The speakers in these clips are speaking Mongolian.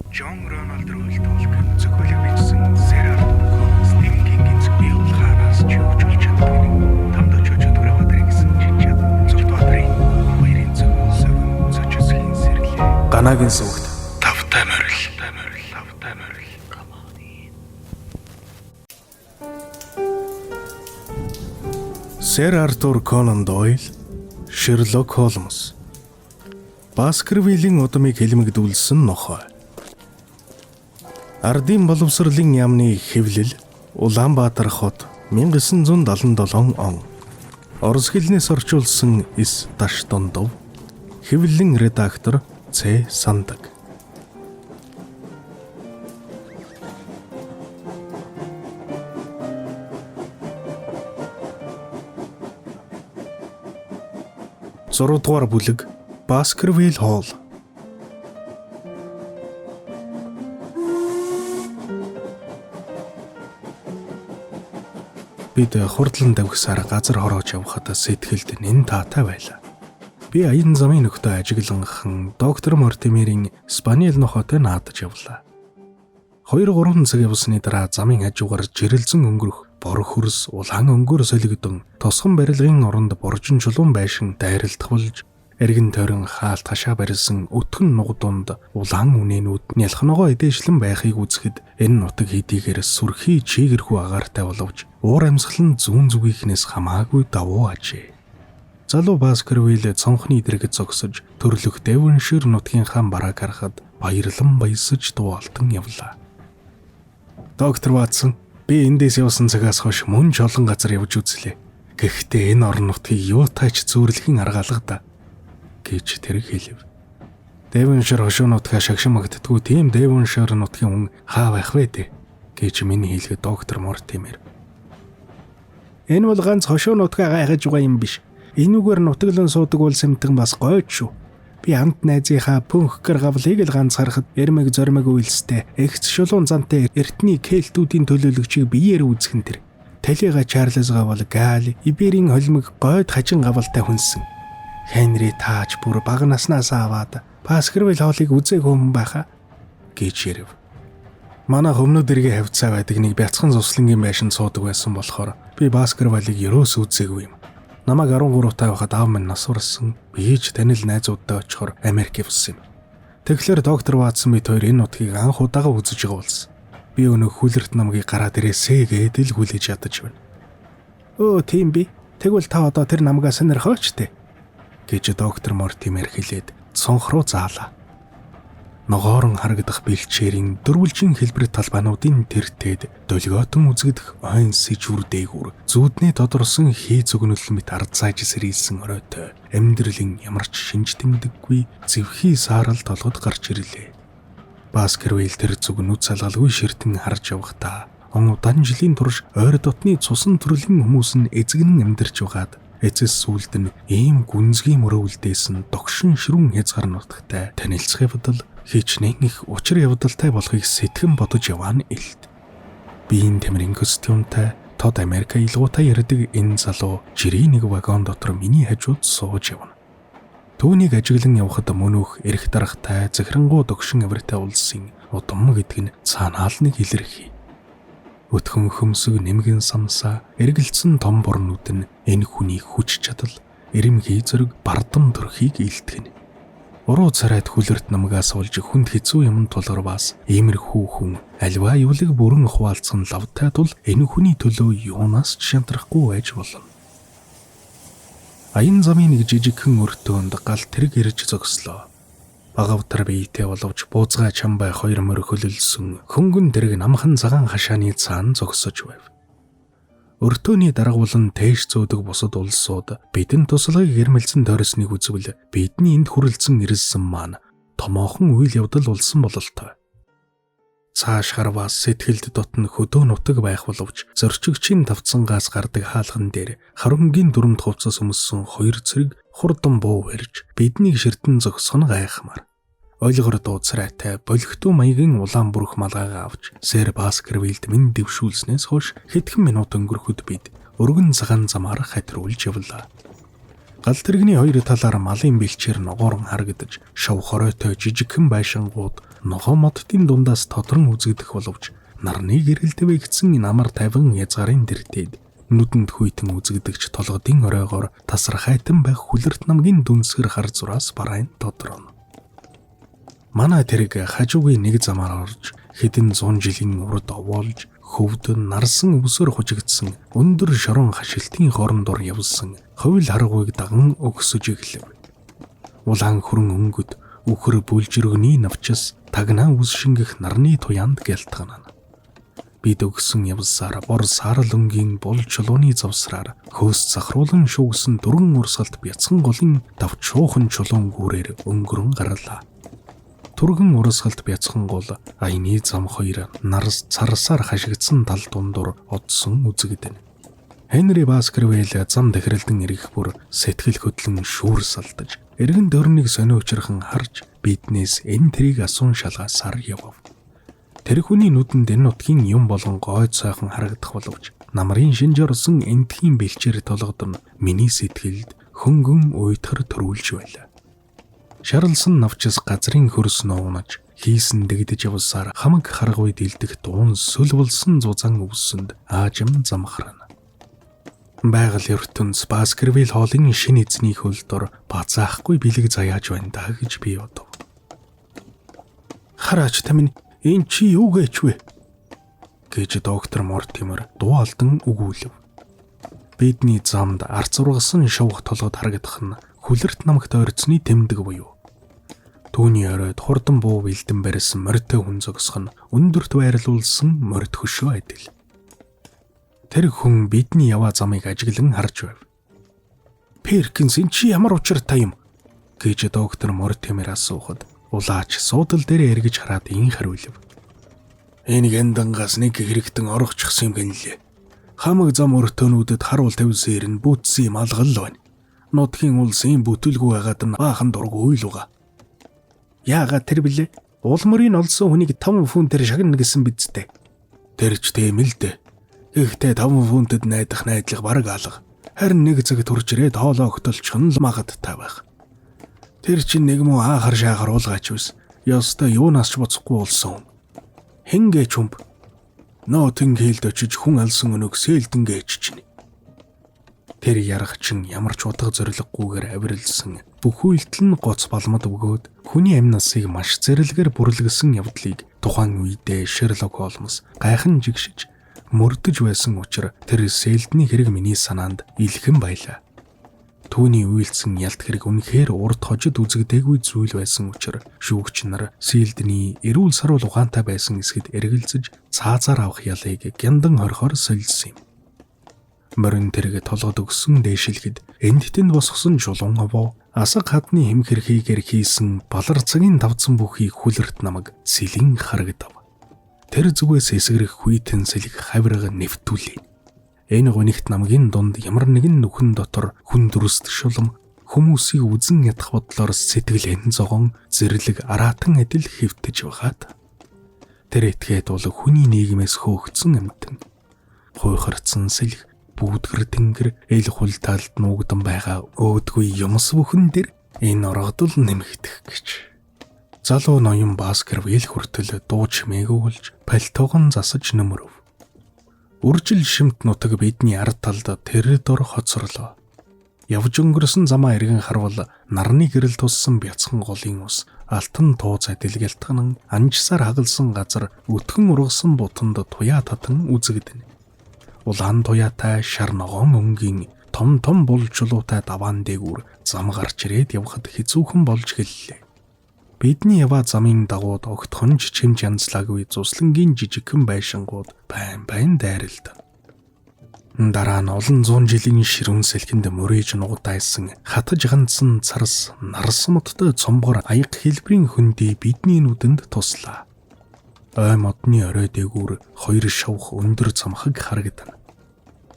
Жон Рональд Рүүлтүүлхэн зөвхөлөг бичсэн Сэр Артур Стивен Кингийн зөвхий улхаараас ч хөгжүүлж чаддаг тамд очиж Түрбаатар гэсэн жижиг Зүртбаатарын хоёрын зөвхөн зочисхийн сэрлээ. Ганагийн сүгт Тавтай морил. Сэр Артур Конан Дойл, Шерлок Холмс. Баскервиллийн удмыг хэлмэгдүүлсэн нохой. Ардын боловсролын яамны хэвлэл Улаанбаатар хот 1977 он. Орос хэлнээс орчуулсан С. Даштондов. Хэвлэлийн редактор Ц. Сандаг. Зургадугаар бүлэг Баскервилл Холл. Бид хурдлан давхсаар газар хороож явхад сэтгэлд нэн таатай байлаа. Би аян замын нөхдөд ажигланхан доктор Мортимерийн Спаниэл нохойтой наадаж явлаа. 2-3 цаг явсны дараа замын хажуугаар жирэлзэн өнгөрөх бор хөрс улаан өнгөөр солигдсон тосгон барилгын оронд боржин чулуун байшин дайралтах болж эргэн тойрон хаалт хашаа барилсан өтгөн нугдунд улаан үнэнүүд нялхногоо эдээшлэн байхыг үзэхэд энэ нутаг хэдийгээр сүрхий чигэрхүү агаартай боловч уур амьсгал нь зүүн зүгийнхнээс хамаагүй давуу ажээ. Залуу Баскервилл цонхны дэргэд зогсож төрлөх Девоншир нутгийнхаа барааг харахад баярлан баясаж дуултан явлаа. Доктор Ватсон, би эндээс явсан цагаас хойш мөн ч олон газар явж үзлээ. Гэхдээ энэ орон нутгийг юутайч зүүрлэхийн арга алга да гэж тэр хэлв. Девоншир хошуу нутгаа шагшмагддгүй тийм Девоншир нутгийн хүн хаа байх вэ дээ гэж миний хэлгээд доктор Мортимер. Энэ бол ганц хошуу нутгаа гайхаж байгаа юм биш. Энүүгээр нутаглан суудаг бол сэмтэн бас гойд шүү. Би хамт найзынхаа пүнх гэр гавлыг л ганц харахад эрмэг зоримог үйлстэй эгц шулуун зантай эртний кельтүүдийн төлөөлөгчийг биеэр үзхэн тэр. Талига Чарльз гавал Гал, Иберийн холимог гойд хажин гавалтай хүнсэн. Хенри тааж бүр бага наснаас аваад Баскервилл Холлыг үзээг хүм байхаа гэж ярив. Манай өмнөд дэргээ хавцаа байдаг нэг бяцхан цуслангийн байшин суудаг байсан болохоор би Баскервиллийг ерөөс үзээгүй юм. Намайг 13 таа байхад аав минь нас барсан. Би ч танил найзуудтай очихоор Америк явсан юм. Тэгэхээр доктор Ватсон бид хоёр энэ нутгийг анх удаага үзэж байгаа болсон. Би өнөө хүлэрт намгийг гараад ирээсэй гэдэл хүлээж ядаж байна. Өө тийм би. Тэгвэл та одоо тэр намгаа сонирхооч дээ гэж доктор Мортимер хэлээд цонх руу заалаа. Ногоорон харагдах бэлчээрийн дөрвөлжин хэлбэр талбаануудын тэртээд долгиотон үзэгдэх ойн сэжүр дээгүр зүудний тодорсон хий зүгнөл мэт ард цааж сэрийсэн оройтой амьдралын ямар ч шинж тэмдэггүй зэвхий саарал толгод гарч ирлээ. Баскервилл тэр зүгнүүд салгалгүй ширтэн харж явахдаа он удаан жилийн турш ойр дотны цусан төрлийн хүмүүс нь эзэгнэн амьдарч байгаад эцэс сүлд нь ийм гүнзгий мөрөвлдээс нь догшин ширүүн хязгаар нутагтай танилцах явдал хичнээн их учир явдалтай болохыг сэтгэн бодож яваан илт. Биеийн тамирын костюмтай тод Америк илгуутай ярддаг энэ залуу жирийн нэг вагон дотор миний хажууд сууж явна. Түүнийг ажиглан явхад мөнөөх эрх дарахтай захирангуй догшин авиртай улсын удам гэдэг нь цаанаал нэг илэрхий. Өтгөн хөмсөг нэмгэн самсаа эргэлцсэн том борнууд нь энэ хүний хүч чадал, эрэмхий зэрэг бардам төрхийг илтгэнэ. Уруу царайд хүлэрт намгаас олж хүнд хэцүү юм тулгарвас иймэрхүү хүн альва юулыг бүрэн хуваалцсан лавтай тул энэ хүний төлөө юунаас ч шантрахгүй байж болно. Аян замын нэг жижигхэн өртөөнд гал тэрэг ирж зогслоо. Багавтар биетэй боловч бууцгай чамбай хоёр морь хөлөлсөн хөнгөн тэрэг намхан цагаан хашааны цаан зогсож байв. Өртөөний дараагуулан тээш зөөдөг бусад улсууд бидэн туслагыг гэрмэлцэн тойросныг үзвэл бидний энд хүрэлцэн ирсэн маань томоохон үйл явдал болсон бололтой. Цааш харвас сэтгэлд дотн хөдөө нутаг байх боловч зорчигчийн тавцсангаас гардаг хаалхан дээр харангийн дүрмд хувцас өмссөн хоёр цэрэг хурдан буу барьж биднийг ширтэн зогсоно гайхмаар. Ойлгор дууцрайтай болгтуу маягийн улаан бүрх малгайгаа авч Сэр Баскервиллд минь дэвшүүлснээс хойш хэдхэн минут өнгөрөхөд бид өргөн цагаан замаар хатруулж явлаа. Гал тэрэгний хоёр талаар малын бэлчээр ногоорон харагдаж шов хоройтой жижигхэн байшингууд ногоо модтын дундаас тодрон үзэгдэх боловч нарны гэрэлдэвэ гисэн намар тавин язгарын дэртэд нүдэнд хүйтэн үзэгдэгч толгодын оройгоор тасархайтан байх хүлэрт намгийн дүнсгэр хар зураас барайн тодорно. Манай тэрэг хажуугийн нэг замаар орж хэдэн 100 жилийн урд овоолж хөвд нарсан өвсөөр хужигдсан өндөр шорон хашилтын хоорондор явсан ховл харгуйг даган өгсөж эхлэв. Улаан хөрөн өнгөд үхэр бүлжиргний навчис тагнаа үс шингэх нарны туяанд гялтганана. Бид өгсөн явсаар бор саарл өнгийн бол чулууны завсраар хөөс захруулан шуугсан дөрвөн урсгалт бяцхан голын давчуухан чулуун гүүрээр өнгөрөн гарлаа. Түргэн урсгалт бяцхан гол аяны зам хоёр нарс царсаар хашигдсан тал дундуур одсон үзэгдэнэ. Хенри Баскервилл зам дахиралдан ирэх бүр сэтгэл хөдлөн шүүр салдаж эргэн дөрнийг сониучрхан харж биднээс энэ тэрийг асуун шалгаасаар явав. Тэр хүний нүдэнд энэ нутгийн юм болгон гойд сайхан харагдах боловч намрын шинжорсон энтхийн бэлчээр толгодон миний сэтгэлд хөнгөн уйтгар төрүүлж байлаа. Шарлсан навчис газрын хөрс нуунаж хийсэн дэгдэж явсаар хамаг харгуй дэлдэх дуун сүл болсон зузаан өвсөнд аажим замхарна. Байгаль ертөнц Баскервилл хоолын шинэ эзний хөлдор базаахгүй бэлэг заяаж байна даа гэж би бодов. Хараач тамин энэ чи юу гэж вэ? Гэж доктор Мортимер дуу алдан өгүүлв. Бидний замд арц ургасан шувх толгод харагдах нь хүлэрт намагт ойрцны тэмдэг буюу. Түүний оройд хурдан буу бэлдэн барьсан морьтой хүн зогсох нь өндөрт байрлуулсан морьт хөшөө адил. Тэр хүн бидний яваа замыг ажиглан харж байв. Перкинс энэ чи ямар учиртай юм? Гэж доктор Мортимер асуухад улаач суудал дээр эргэж хараад ин хариулв. Энэ гэндангаас нэг хэрэгтэн орохчихсан юм гэнэлээ. Хамаг зам өртөөнүүдэд харуул тавьсээр нь бүтсэн юм алгал байна. Нутгийн улсын бүтэлгүй байгаад нь баахан дургүй уйлуга. Яагаад тэр блэ? Улмөрийн олсон хүнийг 5 фунтээр шагнана гэсэн бидтэй. Тэр ч тийм л дээ. Ихтэй 5 фунтэд найдах найдлага бараг алга. Харин нэг цаг төрж ирээд хоолоо огтолчих нь л магадтай байх. Тэр чинь нэг муу аахар шаахар уулгаач үс. Ёстой юунаас ч боцохгүй болсон. Хингээч хүмб. Ноотын хээлд очиж хүн алсан өнөг сээлдэнгээч чинь. Тэр яргачин ямар ч утга зориггүйгээр авиралсан бүх үйлдэл нь гоц балмад өгөөд хүний амь насыг маш зэрлэгээр бүрлгэсэн явдлыг тухайн үедээ Шерлок Холмс гайхан жигшиж мөрдөж байсан учраас тэр сээлдний хэрэг миний санаанд илхэн байлаа. Түүний үйлдсэн ялт хэрэг үнэхээр урд хожид үзэгдээгүй зүйл байсан учраас шүүгч нар сээлдний эрүүл сарвал ухаантай байсан эсгэд эргэлзэж цаазаар авах ялыг гяндан хорхоор солилсон юм. Морин тэрэг толгод өгсөн дээшилгэд эндтэнд босгосон чулуун овоо асаг хадны хэмхэрхийгээр хийсэн балар цагийн давцсан бүхий хүлэрт намаг сэлэн харагдав. Тэр зүгээс эсгэрэх хүйтэн сэлэг хавирга нэвтүүлээ. Энэ гонигт намгийн дунд ямар нэгэн нүхэн дотор хүн дүрст шулам хүмүүсийг үзэн ядах бодлоор сэтгэл зогон зэрлэг араатан адил хэвтэж байгаад тэр этгээд бол хүний нийгмээс хөөгдсөн амьтан хойхорцсон сэлэг бүүдгэр тэнгэр эл хул талд нуугдан байгаа өөдгүй юмс бүхэн дэр энэ оргодол нэмэгдэх гэж. Залуу ноён Баскервилл хүртэл дуу чимээгүй болж пальтогон засаж нөмрөв. Үржил шимт нутаг бидний ард талд тэр дор хоцорлоо. Явж өнгөрсөн замаа эргэн харвал нарны гэрэл туссан бяцхан голын ус алтан тууз адил гялтганан анжсаар хагалсан газар өтгөн ургасан бутанд туяа татан үзэгдэнэ. Улаан туяатай шар ногоон өнгийн том бул чулуутай даваан дээгүүр зам гарч ирээд явхад хэцүүхэн болж гэллээ. Бидний яваа замын дагууд огтхонж чимж янзлаагүй зуслангийн жижигхэн байшингууд байн дайралд. Дараа нь олон 100 жилийн ширүүн сэлхэнд мөрөөж нугатайсан хатаж ганцсан царс нарсан модтой цомгоор аяг хэлбэрийн хөндий бидний нүдэнд туслаа. Ой модны орой дээгүүр хоёр шавх өндөр цамхаг харагдана.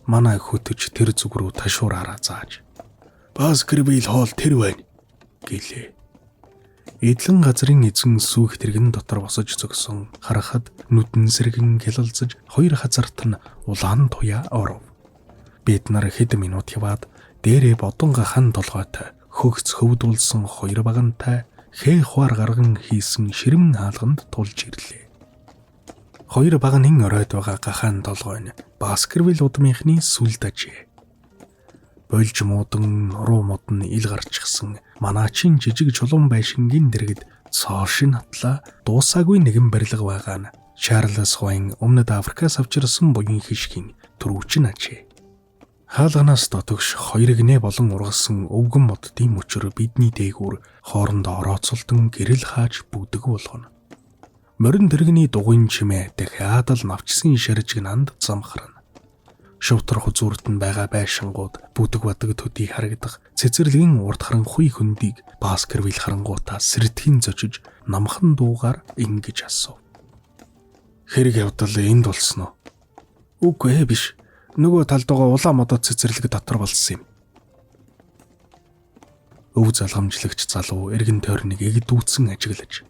Манай хөтөж тэр зүг рүү ташуураараа зааж Баскервилл хоол тэр байна гэлээ. Эдлэн газрын эзэн сүүх тэргэн дотор босож зогсон харахад нүдэн сэргэн хялалцаж хоёр хазарт нь улаан туяа оров. Бид нар хэд минут яваад дээрээ бодонга хан толгойтой хөгц хөвдүүлсэн хоёр багантай хээ хуар гарган хийсэн ширмэн хаалганд тулж ирлээ. Хоёр баг нэн оройд байгаа гахаан толгой нь Баскервилл удмынхны сүлд ажээ. Болж муудан нуруу модон ил гарчихсан манаачин жижиг чулуун байшингийн дэргэд цоошин атлаа дуусаагүй нэгэн барилга байгаа нь Чарльз Хойн өмнөд Африкаас авчирсан буян хишгийн төрөвчин ажээ. Хаалганаас дотогш хоёр гинэ болон ургасан өвгөн моддын мөчөр бидний дээгүүр хоорондоо орооцолдон гэрэл хааж бүдэг болгоно. Морин дэргэний дугуйн чимээ дахиад л навчсан шаржигнанд замхарна. Шувтар хузуурт нь байгаа байшингууд бүдэг бадаг төдий харагдах цэцэрлэгийн урд харанхуй хөндийг Баскервилл харангуутаа сэрэтхийн зочиж намхан дуугаар ингэж асуув. Хэрэг явдал энд болсон уу? Үгүй биш. Нөгөө талд байгаа улаан модод цэцэрлэг дотор болсон юм. Өв залгамжлагч залуу эргэн тойрныг эгд дүүцэн ажиглаж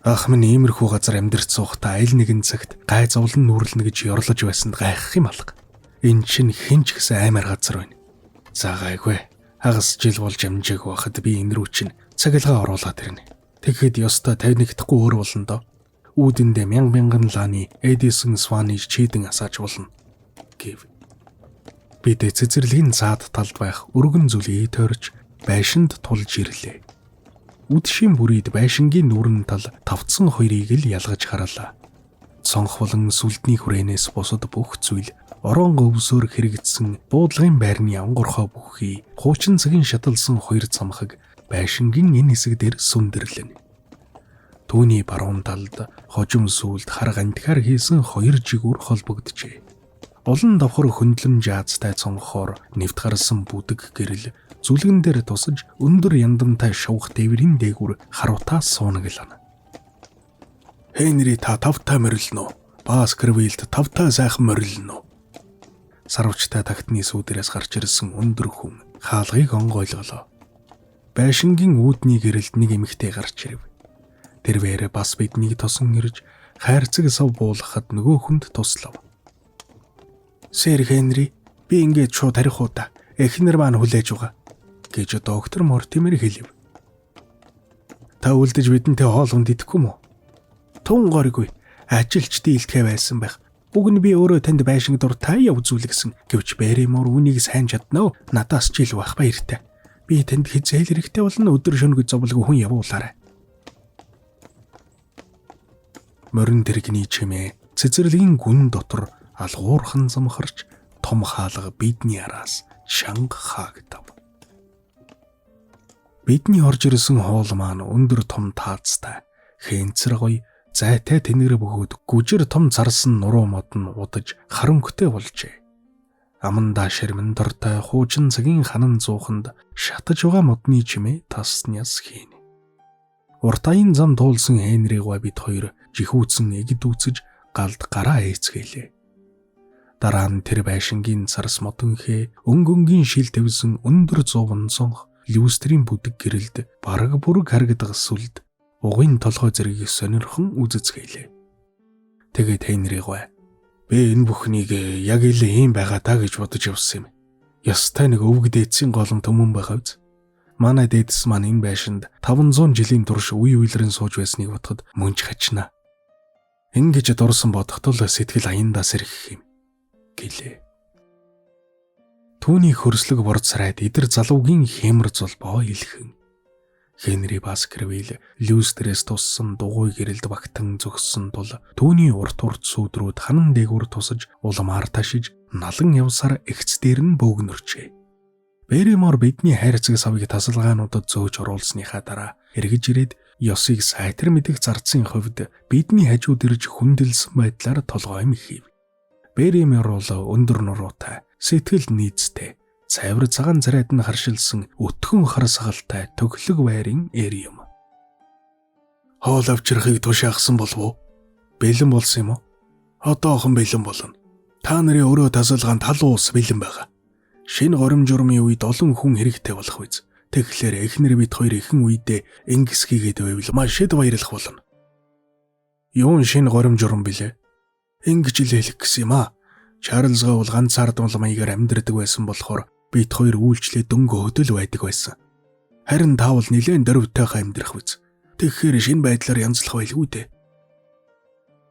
ах минь иймэрхүү газар амьдарч суухдаа аль нэгэн цагт гай зовлон нүрлэнэ гэж ёрлож байсанд гайхах юм алга. Энд чинь хинч гэсэн аймаар газар байна. За гайгүй. Хагас жил болж амжааг байхад би энэ рүү чинь цагилгаа оруулаад ирнэ. Тэгэхэд ёстой 51-дэхгүй өөр болно доо. Үүдэндээ мянган лааны Эдисон Сваниж чийдэн асааж болно гэв. Бид цэцэрлэгийн цаад талд байх өргөн зүлийг тойрч байшинд тулж ирлээ. Үдшийн бүрийд байшингийн нүүрэн тал тавцсан хоёрыг л ялгаж харлаа. Цонх болон сүлдний хүрээнээс бусад бүх зүйл орон өвсөөр хэрэгжсэн буудлагын байрны ангорхоо бүхий хуучин цагийн шаталсан хоёр цамхаг байшингийн энэ хэсэг дээр сүндэрлэнэ. Түүний баруун талд хожим сүлд хар гантхаар хийсэн хоёр жигүүр холбогджээ. Олон давхар хөндлөн жаацтай цонхоор нэвт гарсан бүдэг гэрэл зүлгэн дээр тусаж өндөр яндантай шувх дэврийн дээгүр харуутаа суунаглана. Хенри та тавтаа морилно. Баскервиллд тавтаа сайхан морилно. Сарвчтай тагтны сүүдэрээс гарч ирсэн өндөр хүн хаалгыг онгойлголоо. Байшингийн үүдний гэрэлд нэг эмэгтэй гарч ирэв. Тэрвэр бас биднийг тосон ирж хайрцаг сав буулгахад нөгөө хүнд туслав. Сэр Хенри, би ингээд шууд тарих уу та. Эхнэр маань хүлээж байгаа гэж доктор Мортимер хэлв. Та үлдэж бидэнтэй хоолунд идэхгүй мө? Тун горгүй. Ажилч дийлдэхэ байсан байх. Уг нь би өөрөө танд байшин дор таяа үзүүлгсэн гэвч Бэримор үнийг сайн чадна уу? Надаас ч ил байх баяртай. Би танд хизээл хэрэгтэй болно өдөр шөнөгүй зовлгүй хүн явуулаарай. Морин дэргэний чимээ цэцэрлэгийн гүн дотор алгуурхан замхарч том хаалга бидний араас чанга хаагтав. Бидний орж ирсэн хоол маань өндөр том таацтай, хэнцэр гоё, зайтай тэнгэр бөгөөд гүжир том зарсан нуруу мод нь удаж харанхуйтэй болжээ. Амандаа ширмэн дортой хуучин цагийн ханан зууханд шатаж байгаа модны чимээ тасснаас хийнэ. Уртаийн зам туулсан Хенригва бид хоёр жихүүцэн эгд үүсэж галд гараа ээцгээлээ. Дараа нь тэр байшингийн царс модонхээ өнгөнгийн шил тавьсан өндөр зуун цонх люстрийн бүдэг гэрэлд бараг бүрэг харагдах сүлд угын толгой зэргийг сонирхон үзэцгээлээ. Тэгээд Хенригва би энэ бүхнийг яг л ийм байгаа даа гэж бодож явсан юм. Ястай нэг өвөг дээдсийн голом төмөн байгаа биз? Манай дээдэс маань энэ байшинд 500 жилийн турш үе үеэрэн сууж байсныг бодоход мөнч хачна. Ингэж дурсан бодохдоо сэтгэл аяндаа сэрхэх юм гэлээ. Түүний хөрслөг борцрайд идэр залуугийн хэмэр зулбоо илхэн. Хенри Баскервилл люстрээс туссан дугуй гэрэлд багтан зогссон тул түүний урт сүудрүүд ханан дээгүүр тусаж уламаар ташиж налан явсаар эгц дээр нь бөөгнөрчээ. Бэримор бидний хайрцаг савыг тасалгаануудад зөөж оруулсныхаа дараа эргэж ирээд ёсыг сайтар мэдих зарцын хувьд бидний хажууд ирж хүндэлсэн байдлаар толгойм хийв. Бэримор бол өндөр нуруутай, сэтгэл нийцтэй, цайвар цагаан царайд нь харшилсан өтгөн хар сагалтай төглөг байрын эр юм. Хоол авчрахыг тушаахсан болов уу? Бэлэн болсон юм уу? Одоохон бэлэн болно. Та нарын өрөө тасалгаанд тал уус бэлэн байгаа. Шинэ горим журмын үед олон хүн хэрэгтэй болох биз. Тэгэхээр эхнэр бид хоёр ихэн үедээ ингэс хийгээд байвал маш хэд баярлах болно. Юун шинэ горим журм билээ? Ингэж л хэлэх гэсэн юм аа. Чарльзгаа бол ганцаар дул маягаар амьдардаг байсан болохоор бид хоёр үйлчлээ дөнгө хөдөл байдаг байсан. Харин та бол нэлээд дөрвтойхоо амьдрах биз. Тэгэхээр шинэ байдлаар янзлах байлгүй дээ.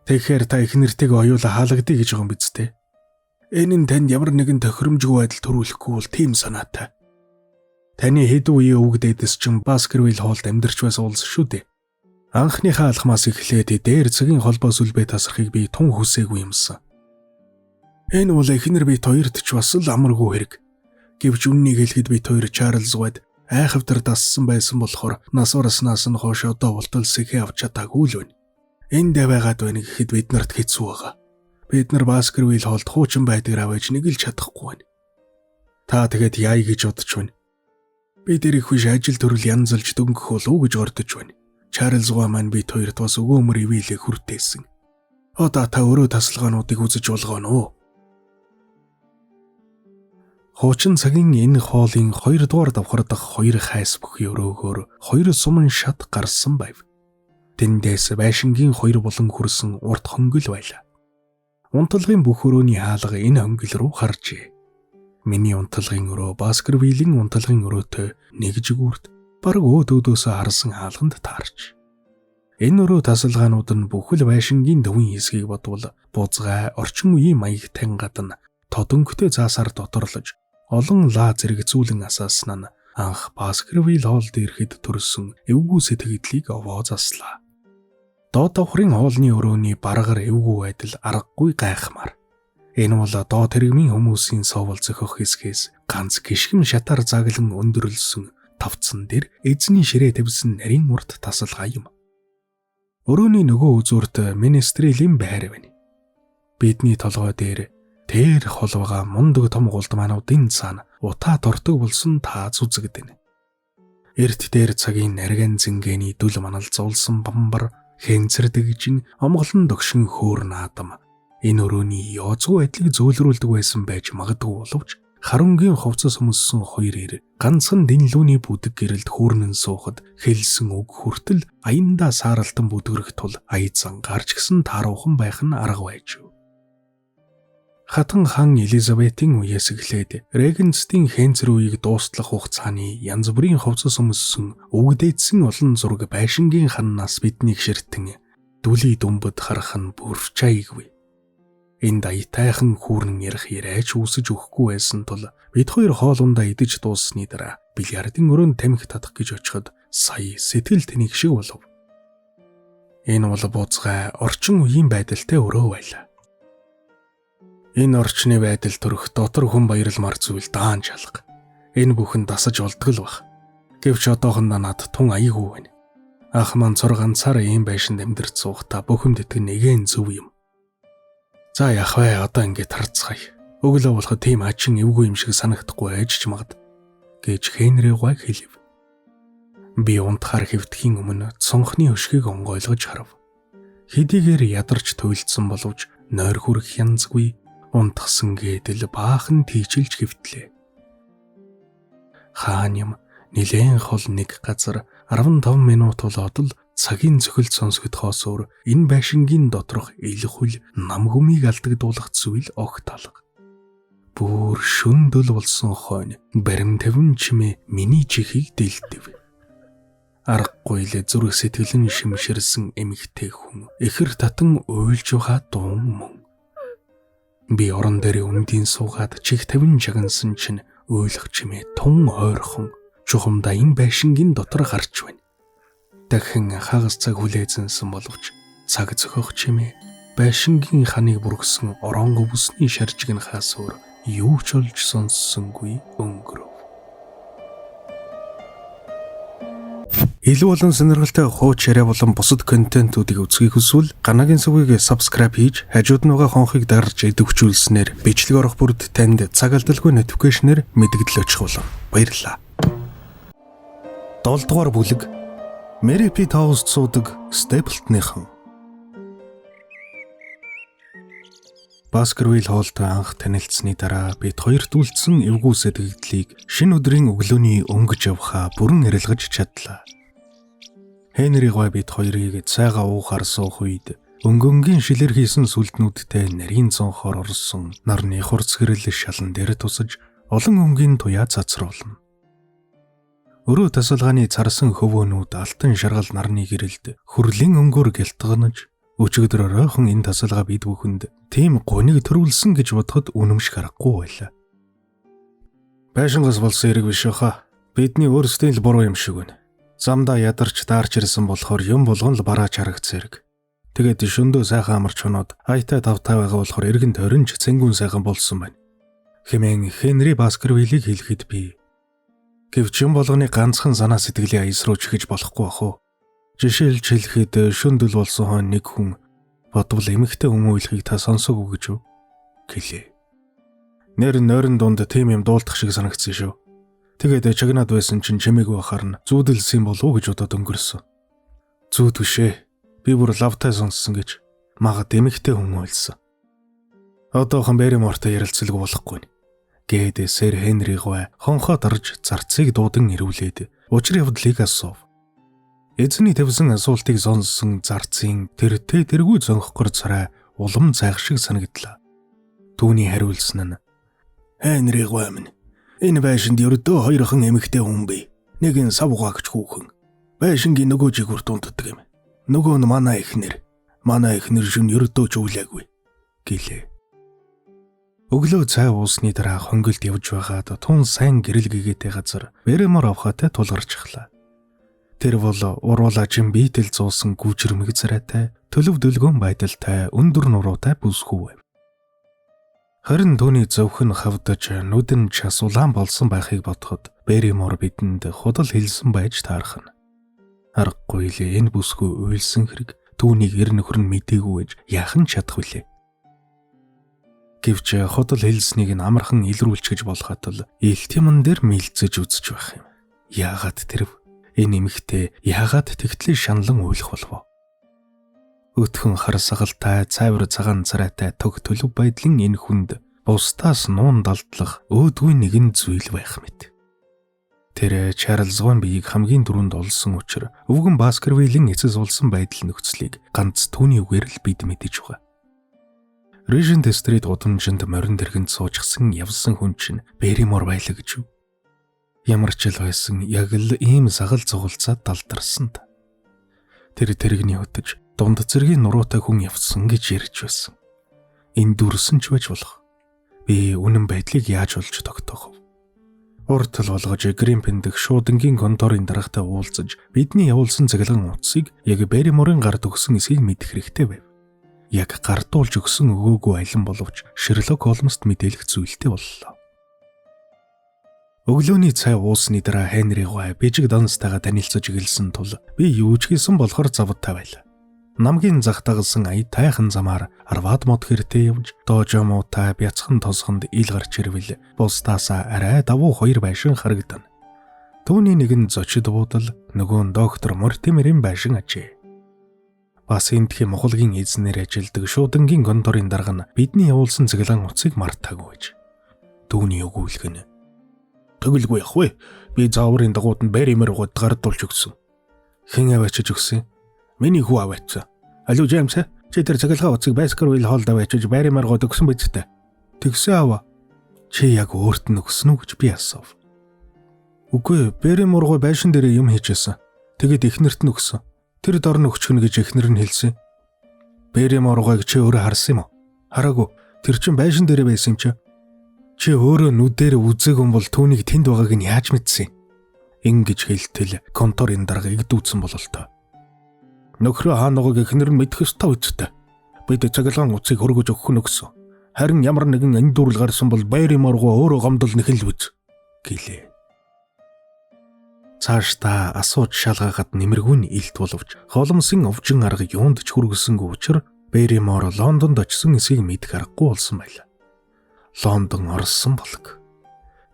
Тэгэхээр та их нэртэйгээ оюулаа хаалгадъя гэж байгаа юм биз дээ. Энэ нь танд ямар нэгэн тохиромжгүй байдал төрүүлэхгүй бол тийм санаатай. Таны хэд үеийн өвөг дээдэс чинь Баскервилл Холлд амьдарч байсан улс шүү дээ. Анхныхаа алхмаас эхлээд дээр цагийн холбоо сүлбээ тасрахыг би тун хүсээгүй юмсан. Энэ бол эхнэр бит хоёрт ч бас л амаргүй хэрэг. Гэвч үннийг хэлэхэд бит хоёр Чарлз Вайд айхавтар дассан байсан болохоор нас барснаас нь хойш одоо болтол сэхээ авч чадаагүй л байна. Энд байгаад байна гэхэд бид нарт хэцүү байгаа. Бид нар Баскервилл Холлд хуучин байдгаар аваач нэг л чадахгүй байна. Та тэгээд яа гэж бодож байна? Би тэр их биш ажил төрөл янзалж дөнгөх болов уу гэж ордож байна. Чарлз Вай маань бит хоёрт бас өгөөмөр ивэлээ хүртээсэн. Одоо та өөрөө тасалгаануудыг үзэж болгоно уу? Хуучин цагийн энэ хоолын 2 дугаар давхар дахь 2 хайс бүхий өрөөгөөр 2 суман шат гарсан байв. Тэндээс байшингийн 2 булан хүрсэн урт хөнгөл байлаа. Унтлагын бүх өрөөний хаалга энэ хөнгөл рүү харжээ. Миний унтлагын өрөө Баскервиллийн унтлагын өрөөтэй нэг жигүүрт бараг өөдөөдөөсөө харсан хаалганд таарч. Энэ өрөө тасалгаанууд нь бүхэл байшингийн төвийн хэсгийг бодвол бузгай орчин үеийн маягтай гадна тодонхтой заасаар доторлож олон лаа зэрэг зүүлэн асаасан нь анх Баскервилл Холлд ирэхэд төрсөн эвгүй сэтгэлдлийг овоо заслаа. Доод давхрын хоолны өрөөний баргаар эвгүй байдал аргагүй гайхмаар. Энэ бол доод тэрэгмийн хүмүүсийн совол зөхөх хэсгээс ганц гიშгэм шатаар заглан өндөрлсөн тавцсан дээр эзний ширээ тавьсан нарийн урт тасалгаа юм. Өрөөний нөгөө үзүүрт министрелийн байр байна. Бидний толгой дээр тэр холвоога мундаг том гулдмаануудын цаана утаа дордог болсон тааз үзэгдэнэ. Эрт дээр цагийн нарган зингээний дүл манал зулсан бамбар хэнцэрдэгжин омголон догшин хөөр наадам энэ өрөөний ёозгүй байдлыг зөөлрүүлдэг байсан байж магадгүй боловч харангийн ховцос өмссөн 2 ир ганцхан дэнлүүний бүдэг гэрэлд хүүрнэн суухад хэлсэн үг хүртэл аяндаа сааралтан бүдгэрэх тул ая зангарч гисэн тааруухан байх нь арга байж. Хатан хаан Элизабетийн үеэс эхлээд Регенстийн хэнцэр үеийг дуустлах хугацааны янз бүрийн ховцос өмссөн өвгдээдсэн олон зураг байшингийн ханнаас биднийг ширтэн дүлий дүмбэд харах нь бүрчаайггүй. Энд аятайхан хүүрнэн ярих яриач үсэж өгөхгүй байсан тул бид хоёр хоолундаа идэж дууссаны дараа бильярдын өрөөнд тамхи татах гэж очиход сая сэтгэл тэнэг шиг болов. Энэ бол бузгай орчин үеийн байдалтай өрөө байлаа. Энэ орчны байдал төрөх дотор хүн баярламар зүйл даан жалга. Энэ бүхэн дасаж олдгол баг. Гэвч одоохондоо над тун аягүй байна. Ах маань цор ганцаараа ийм байшинд амьдарч суухдаа бүхэнд итгэн нэгэн зөв юм. За яах вэ? Одоо ингэж харцгаая. Өглөө болоход тийм ачин эвгүй юм шиг санагдахгүй айжч магад гэж Хенри Гуай хэлв. Би унтахаар хэвтгэхийн өмнө цонхны өшгийг онгойлгож харав. Хэдийгээр ядарч туйлдсан боловч нойр хүрэх янзгүй унтгсан гэдэл баахан тийжилж хэвтлээ. Хаан юм нилээн хол нэг газар 15 минут болоод л цагийн цохилт сонсогдохоос өөр энэ байшингийн доторх илхүл нам хүмийг алдагдуулах зүйл огт алга. Бүр шүндөл болсон хойно барим тавин чимээ миний чихийг дэлдэв. Аргагүй л зүрх сэтгэлэн шимширсэн эмэгтэй хүн ихэр татан уйлж байгаа дуун мөн. Би орон дээр үндийн суугаад чих тавин жагансан чинь уйлах чимээ тун ойрхон чухамдаа энэ байшингийн дотор гарч байна. Дахин хагас цаг хүлээзэнсэн боловч цаг зөхөх чимээ байшингийн ханыг бүргсэн орон өвсний шаржигнахаас өөр юу ч олж сонссонгүй өнгөрөв. Илүү олон сонирхолтой хууч яриа болон бусад контентуудыг үзхийг хүсвэл Ганагийн сүвийг subscribe хийж хажууд нь байгаа хонхыг дарж идэвхжүүлснээр бичлэг орох бүрд танд цаг алдалгүй notification-ээр мэдэгдэл очих болно. Баярлалаа. 7 дугаар бүлэг Мэри Пит Хауст суудаг Степлтныхан. Баскервилл Холлд анх танилцсны дараа бид хоёрт үлдсэн эвгүй сэтгэлдлийг шинэ өдрийн өглөөний өнгөж явхаа бүрэн арилгаж чадлаа. Хенри Гуай бид хоёрыг цайгаа уухаар суух үед өнгөнгийн шилэр хийсэн сүлднүүдтэй нарийн цонхоор орсон нарны хурц гэрэл шалан дээр тусаж олон өнгийн туяа цацруулна. Өрөө тасалгааны царсан хөвөөнүүд алтан шаргал нарны гэрэлд хүрлийн өнгөөр гялтганаж өчигдөр оройхон энэ тасалгаа бид бүхэнд тийм гуниг төрүүлсэн гэж бодоход үнэмших аргагүй байлаа. Байшингаас болсон хэрэг биш хаа. Бидний өөрсдийн л буруу юм шиг байна. Замдаа ядарч даарч ирсэн болохоор юм болгон л бараач харагц зэрэг. Тэгээд шөндөө сайхан амарч хоноод айтай тавтай байгаа болохоор эргэн тойронч цэнгүүн сайхан болсон байна. Хэмээн Хенри Баскервиллийг хэлэхэд би гэвч юм болгоны ганцхан санаа сэтгэлийн аяс руу чихэж болохгүй ах уу. Жишээлж хэлэхэд шөндөл болсон хон нэг хүн бодвол эмэгтэй хүмүүйлхийг та сонсоогүй гэж үү? Гэлээ. Нэр нойрон дунд тийм юм дуулдах шиг санагдсан шүү. Тэгээд чагнаад байсан чинь чимээгүй бахаар нь зүүдэлсэн болов уу гэж бодоод өнгөрсөн. Зүүд бишээ. Би бүр лавтай сонссон гэж магад эмэгтэй хүмүүйлсэн. Одоохон Берримортой ярилцалгүй болохгүй. Гээд сэр Хенри гоо хонхоо дарж зарцыг дуудан ирүүлээд учрын явдлыг асуув. Эзний тавьсан асуултыг сонссон зарцын тэргүй зонхгор царай улам зайх шиг санагдлаа. Түүний хариулсан нь Хенри гоо минь энэ байшинд ердөө хоёрхан эмэгтэй хүн бий. Нэг нь савгаагч хүүхэн. Байшингийн нөгөө жигүүр дунддаг юм. Нөгөө нь манай эхнэр шин ердөө ч үүлээгүй гэлээ. Өглөө цай уусны дараа хонголд явж байгаад тун сайн гэрэл гэгээтэй газар Берримор авхатай тулгарчихлаа. Тэр бол уруулаажин биетэл зуусан гүжирмэг царайтай, төлөв дөлгөөн байдалтай, өндөр нуруутай бүсгүй байв. Харин түүний зөвхөн хавдаж нүдэн час улаан болсон байхыг бодоход Берримор бидэнд худал хэлсэн байж таарах нь. Аргагүй л энэ бүсгүй уйлсан хэрэг түүнийг эр нөхөр нь мдээгүй гэж яах нь чадах вүлээ. Гэвч худал хэлснийг нь амархан илрүүлчихэж болоход л илтимэн дээр мэлцэж үзэж байх юм. Яагаад тэрв? Энэ эмэгтэй яагаад тэгтлээ шаналн уйлах болов? Өтхөн харсагалтай, цайвар цагаан царайтай төг төлөв байдлын энэ хүнд бусдаас нуун далдлах өөдгүй нэгэн зүйл байх мэт. Тэр Чарльз Ван биеийг хамгийн түрүүнд олсон учраас өвгөн Баскервиллийн эцэс улсан байдал нөхцөлийг ганц түүний үгээр л бид мэдэж байгаа. Regent Street удамжинд морин дэргэнд суужсан явсан хүн чинь Берримор байлаа гэж юу? Ямар ч л байсан яг л ийм сагал зугалцаад далдарсан та. Тэр тэрэгний хөтөж дунд зэргийн нуруутай хүн явсан гэж ярьж байсан. Энэ дүрсэн ч байж болох. Би үнэн байдлыг яаж олж тогтоох вэ? Урт л болгож Гримпен дэх шуудангийн конторын дарагтай уулзаж бидний явуулсан цэглэн утсыг яг Берриморын гард өгсөн эсийг мэдэх хэрэгтэй байв. Яг гардуулж өгсөн өгөөгүй аялан боловч Шерлок Холмст мэдээлэх зүйлтэй боллоо. Өглөөний цай уусны дараа Хенри гоо бижиг данстайгаа танилцаж гэлсэн тул би юу ч хийсэн болохоор завдтай байлаа. Намгийн зах дагсан ая тайхан замаар Арвад мод хэртэй явж доожомуутай бяцхан тосгонд ил гарч ирвэл бусдаасаа арай давуу хоёр байшин харагдана. Түүний нэг нь зочид буудал, нөгөө нь доктор Мортимерийн байшин ажээ. Бас эндхийн Монголгийн эзнэр ажилдаг шуудангийн конторын дарга нь бидний явуулсан цэглэн утсыг мартаагүй гэж. Түүний өгүүлэх нь тэгэлгүй явах вэ? Би зааврын дагууд нь Берримор гоод гардуулж өгсөн. Хэн аваачиж өгсөн? Миний хүү аваачсан. Алуу Джеймс, чи тэр цэглэн утсыг Баскервилл хоолд аваачиж Берримор гоод өгсөн биз дээ. Тэгсэн аваа. Чи яг өөрт нь өгсөн үү гэж би асуув. Үгүй, Берримор гоо байшин дээр юм хийжсэн. Тэгээд эхнэрт нь өгсөн. Тэр дорн өгчгнө гэж эхнэр нь хэлсэн. Берримор гоог чи өөрөө харсан юм уу? Хараагүй. Тэр чинь байшин дээр байсан юм чи. Чи өөрөө нүдээр үзээгүй юм бол түүнийг тэнд байгааг нь яаж мэдсэн? Ингэж хэлтэл конторын дарга игдүүцсэн бололтой. Нөхрөө хаанаагааг эхнэр нь мэдэх ёстой үсттэй. Бид цэглэн утсыг хөргөж өгөх нь өгсөн. Харин ямар нэгэн эндүрэл гарсан бол Берримор гоо өөрөө гомдол нэхэл биз гэлээ. Цаашдаа асууж шалгаагаад нэмэргүй нь илт боловч холомсын овжин арга юунд ч хүргэсэнгүй учраас Берримор Лондонд очсон эсийг мэдэх аргагүй болсон байлаа. Лондон орсон болог.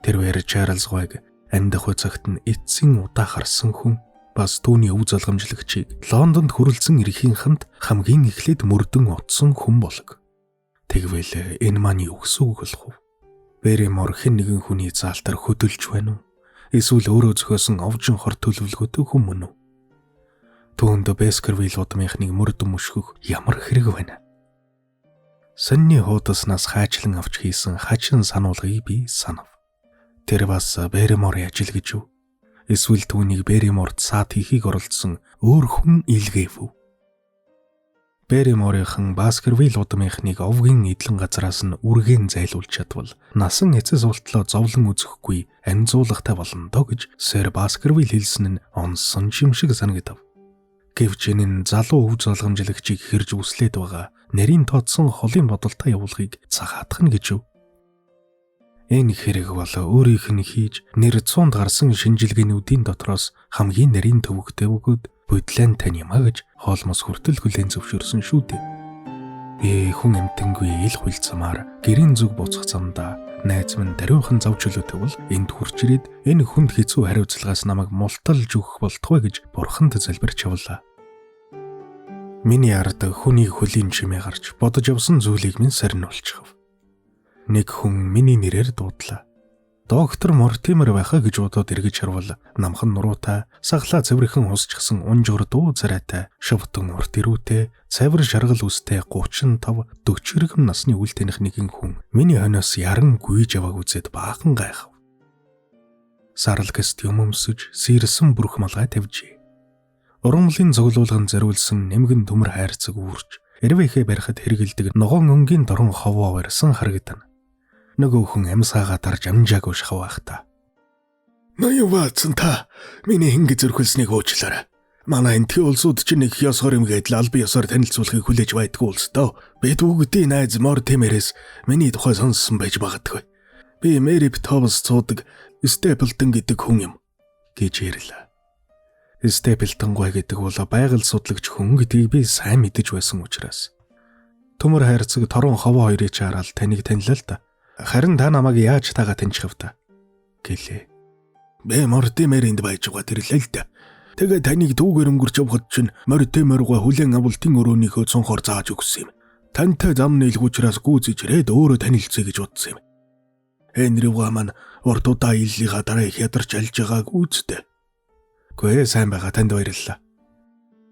Тэрвэр Чарльз Гойг амьдах цагт нь эцсийн удаа харсан хүн бас түүний өв залгамжлагчийг Лондонд хүрэлцэн ирэхийнхэнд хамгийн эхлээд мөрдөн утсан хүн болог. Тэгвэл энэ маань юу гэсэн үг болох вэ? Берримор хэн нэгэн хүний заалтар хөдөлж байна уу? Эсвэл өөрөө зохиосон овжин хор төлөвлөгөөтэй хүн мөн үү? Түүнд Баскервилл удмынхныг мөрдөн мөшгөх ямар хэрэг байна? Сонны хуудаснаас хайчлан авч хийсэн хачин сануулгыг би санав. Тэр бас Берриморын ажил гэж юу? Эсвэл түүнийг Берриморт саад хийхийг оролдсон өөр хүн илгээв үү? Берриморынхан Баскервилл удмынхныг овгийн эдлэн газраас нь үргэн зайлуулж чадвал насан эцэс ултлоо зовлон үзэхгүй амзуулгатай болно доо гэж сэр Баскервилл хэлсэн нь онсон юм шиг санагдав. Гэвч энэ нь залуу өв залгамжлагчийг хэрж үслээд байгаа нарийн тооцсон холын бодолтой явуулахыг цагаатах нь гэж юу? Энэ хэрэг бол өөрийнх нь хийж нэр 100-д гарсан шинжилгээнүүдийн дотроос хамгийн нарийн төвөгтэй бөгөөд бодлон тань юмаа гэж хоолмос хүртэл хүлээн зөвшөөрсөн шүү дээ. Би хүн амтангүй ил хуйлцамаар гэрийн зүг буцах замдаа найз минь даруйхан зав чөлөөтэй бол энд хурж ирээд энэ хүнд хэцүү хариуцлагаас намайг мулталж өгөх болтугай гэж бурханд залбирч явлаа. Миний ард хүний хөлийн чимээ гарч бодож явсан зүйлийг минь сарниулчихав. Нэг хүн миний нэрээр дуудлаа. Доктор Мортимер байхаа гэж бодоод эргэж харвал намхан нуруутай, саглаа цэвэрхэн хусчихсан унжуур дуу царайтай, шавтан урт ирүүтэй, цавир шаргал үстэй 35-40 иргэм насны үл таних нэгэн хүн миний хойноос яран гүйж явааг үзээд баахан гайхав. Сарал костюм өмсөж, сэрсэн бүрх малгай тавьжээ. Урамлын цоглуулган зориулсан нэмгэн төмөр хайрцаг үүрч, эрвэхэ барихад хэрэгэлдэг ногоон өнгийн дорон ховоо барьсан харагдана. Нөгөө хүн амьсгаагаа дарж амжаагүй шахав байх та. "Ноён Ватсон та миний ингэ зөрхөлснийг уучлаарай. Манай энтхий улсууд чинь нэг ёсоор юмгээд албан ёсоор танилцуулахыг хүлээж байдгүй улс доо. Бид бүгдийн найз Мортимерээс миний тухай сонссон байж магадгүй. Би Мэри Тобс цуудаг Степлтон гэдэг хүн юм" гэж ярьлаа. Степлтон гой гэдэг бол байгаль судлагч хүн гэдгийг би сайн мэдэж байсан учраас. Төмөр хайрцаг торон ховоо хоёрыг чаарал таныг танилаа л да. Харин та намайг яаж тагаа таньчихав та гэлээ. "Би Мортимеринд байж байгаа тэрлээ л да. Тэгээ таныг түүгээр өнгөрч явхад чинь Мортимергаа хүлэн авалтын өрөөнийхөө цонхоор зааж өгсөн юм. Тантай зам нийлэх учраас гүйцэж ирээд өөрөө танилцъя гэж бодсон юм. Энэривга маань урт удаа иллийнхаа дараа их ядарч алж байгааг үзтээ. Гүй сайн байгаа, танд баярлалаа.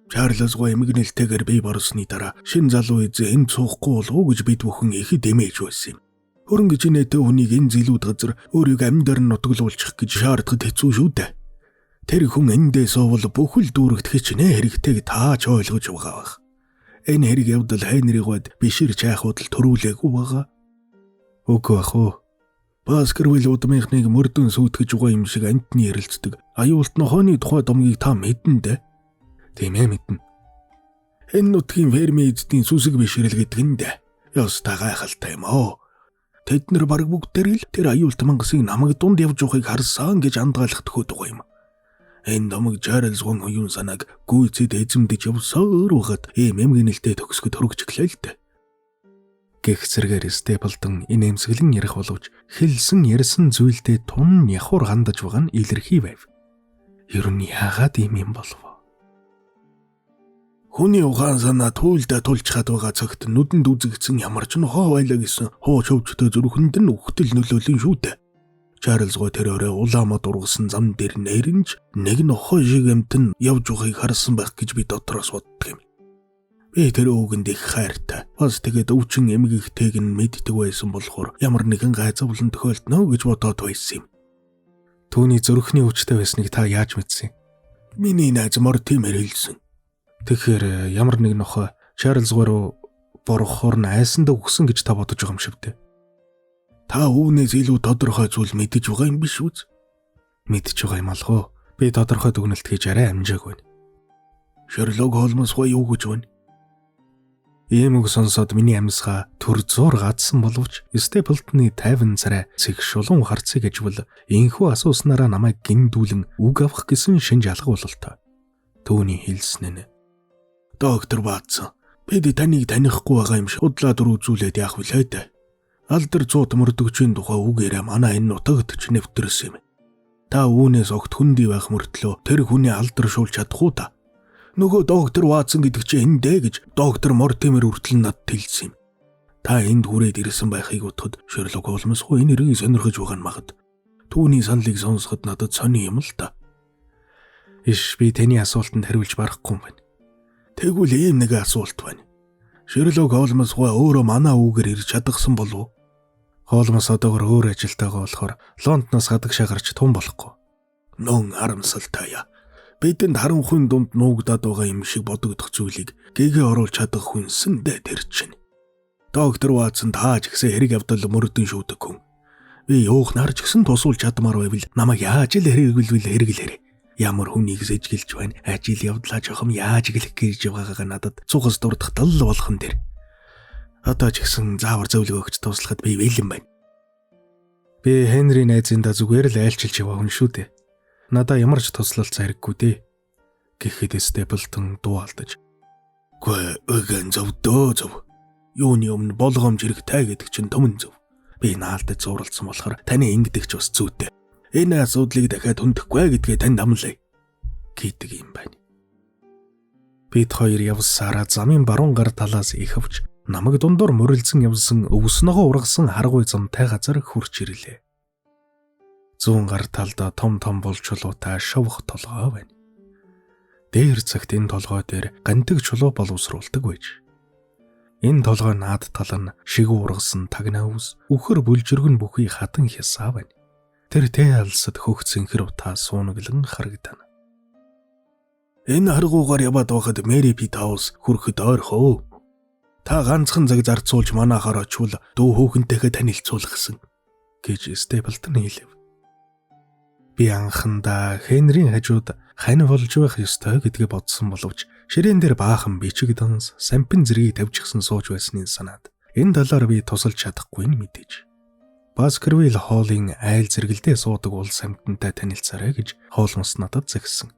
Чарльз гоо эмгэнэлтэйгээр бие борсны дараа шин залуу эзэн энд суухгүй болов уу гэж бид бүхэн ихэд дэмэж байсан юм. Хөрөнгө чинээтэй хүнийг энэ зилүүд газар өөрийг амьдар нь нутаглуулчих гэж шаардахад хэцүү шүү дээ. Тэр хүн эндээ суувал бүхэл дүүрэгдэхий ч нэ хэрэгтэйг тааж ойлгож байгаа байх. Энэ хэрэг явдал хайнрыгвад бишир чайхууд л төрүүлээгүй байгаа. Үгүй ах уу. Баскервилл удмынхныг мөрдөн сүйтгэж байгаа юм шиг амтны ярилцдаг. Аюулт нохооны тухай домгийг та мэдэн дээ. Тийм ээ мэднэ. Энэ нутгийн фермийн эзэдийн сүсэг бишрэл гэдэг нь дээ. Ястаа гайхалтай юм аа. Тэд нар баг бүгдээр л тэр аюулт мангасыг намайг дунд явж явахыг харсан гэж андгаалах төхөд байгаа юм. Энэ домог Чарльз гон оюун санааг гүйцэд эзэмдэж явсаар байгаад ийм эмгэнэлтэй төгсгөд хөргөж гэлээ л дээ. Гэх зэрэгээр Степлтон энэ эмсгэлэн ярих боловч хэлсэн ярьсан зүйлдээ тун яхуур хандаж байгаа нь илэрхий байв. Ер нь яагаад ийм юм болов? Хүний ухаан санаа туйлдаа тулж хад байгаа цагт нүдэнд үзэгдсэн ямар ч нохоо байлаа гэсэн хууч хөвчтэй зүрхэнд нь үхтэл нөлөөлөн шүү дээ. Чарльз гоо тэр орой улаамад ургасан зам дээр нэрнж нэг нохоо шиг амтэн явж байгааг харсан байх гэж би дотроос боддог юм. Би тэр өвгөнд их хайртай. Бас тэгээд өвчин эмгэгтэйг нь мэддэг байсан болохоор ямар нэгэн гайзавлан тохиолдно гэж бодоод байсан юм. Түүний зүрхний өвчтэй байсныг та яаж мэдсэн? Миний найз Мортимер хэлсэн. Тэгэхээр ямар нэг нохой Чарльз гоо борохоор нь айсандаа өгсөн гэж та бодож байгаа юм шиг дээ. Та үүнээс илүү тодорхой зүйл мэдэж байгаа юм биш үү? Мэдэж байгаа юм алхуу. Би тодорхой дүгнэлт хийж арай амжаагүй байна. Шерлок Холмс гоо юу гэж байна? Ийм үг сонсоод миний амьсгаа төр зур гадсан боловч Степлтоны 50 царай цэг шулуун харцыг ажвал инхүү асууснараа намайг гиндүүлэн үг авах гэсэн шинж алга бололтой. Түүний хэлсэн нь "Доктор Ватсон, бид таныг танихгүй байгаа юм шиг удлаа дүр үзүүлээд яах вүлээ дээ. Алдар цууд мөрдөгчийн тухай үгээрээ манай энэ нутагт ч нэвтэрсэн юм. Та үүнээс огт хүндий байх мөртлөө тэр хүний алдар шуулж чадах уу та? Нөгөө доктор Ватсон гэдэг чинь эндээ гэж доктор Мортимер үртэл над хэлсэн юм. Та энд хүрээд ирсэн байхыг утгад Шерлок Холмс хоо энэ нэрийг сонирхож байгаа нь магад. Түүний саналыг сонсоход надад сони юм л та." "Иш, би таны асуултанд хариулж барахгүй юм байна." "Тэгвэл ийм нэг асуулт байна. Шерлок Холмс гоо өөрөө манай үүгээр ирж чадсан болов уу?" "Холмс одоогор өөр ажилтайгаа болохоор Лондоноос гадагшаа гарч тун болохгүй." Нон харамсалтай. Бидэнд харанхуйн дунд нуугдаад байгаа юм шиг бодогдох зүйлийг гэгээ оруулж чадах хүнсэндээ тэр чинь. Доктор Ватсон тааж гисэн хэрэг явдал мөрөдөн шүүдэг хүн. Би юухнаар ч гэсэн тусуулж чадмаар байвал намайг яаж л хэрэглэвэл хэрэглээрэй. Ямар хүнийг сэжгэлж байна, ажил явдлаа жохом яаж гэлэх гэж байгаагаа надад цугас дурдах тал болгон тэр. Одоо ч гэсэн заавар зөвлөгөө өгч туслахад би бэлэн байна. Би Хенри найзында зүгээр л айлчилж яваа хүн шүү дээ. Надаа ямар ч туслалт зариггүй дээ. Гэхэд Степлтон дуу алдаж. Гүй өгөн зөв. Юуны өмнө болгоомж хэрэгтэй гэдэг чинь төмөн зөв. Би наалдаж зуралдсан болохоор таны ингэдэгч бас зүйтэй. Энэ асуудлыг дахиад хүндэхгүй гэдгээ танд амлая гэдэг юм байна. Бид хоёр явсараа замын баруун гар талаас ихэвч намайг дундуур мөрөлдсөн явсан өвснөгөө ургасан харгуй замтай газар хурж ирлээ. Зүүн гар талда том булчулуутай шовх толгой байна. Дээр цагт энэ толгой дээр гантэг чулуу боловсруулдаг байж. Энэ толгой наад тал нь шиг ургасан тагнаа ус, үхэр бүлжиргэн бүхий хатан хясаа байна. Тэр алсад хөгцсөн хэр утаа суунаглан харагдана. Энэ харгуугаар яваад байхад Мэри Питаус хүрэхэд ойрхоо. Та ганцхан цаг зарцуулж манайхаар очивол дүү хөөхөнтэйгээ танилцуулах гэсэн гэж Степлтон хэлв. Би анхандаа Хенрийн хажууд хань болж байх ёстой гэдгээ бодсон боловч ширээн дээр баахан бичиг данс сампин зэргийг тавьчихсан сууж байсныг санаад энэ талаар би тусалж чадахгүй нь мэдээж. Баскервилл хоолын айл зэрэгэлдээ суудаг улс амьтантай танилцаарай гэж хоолнос надад загсан.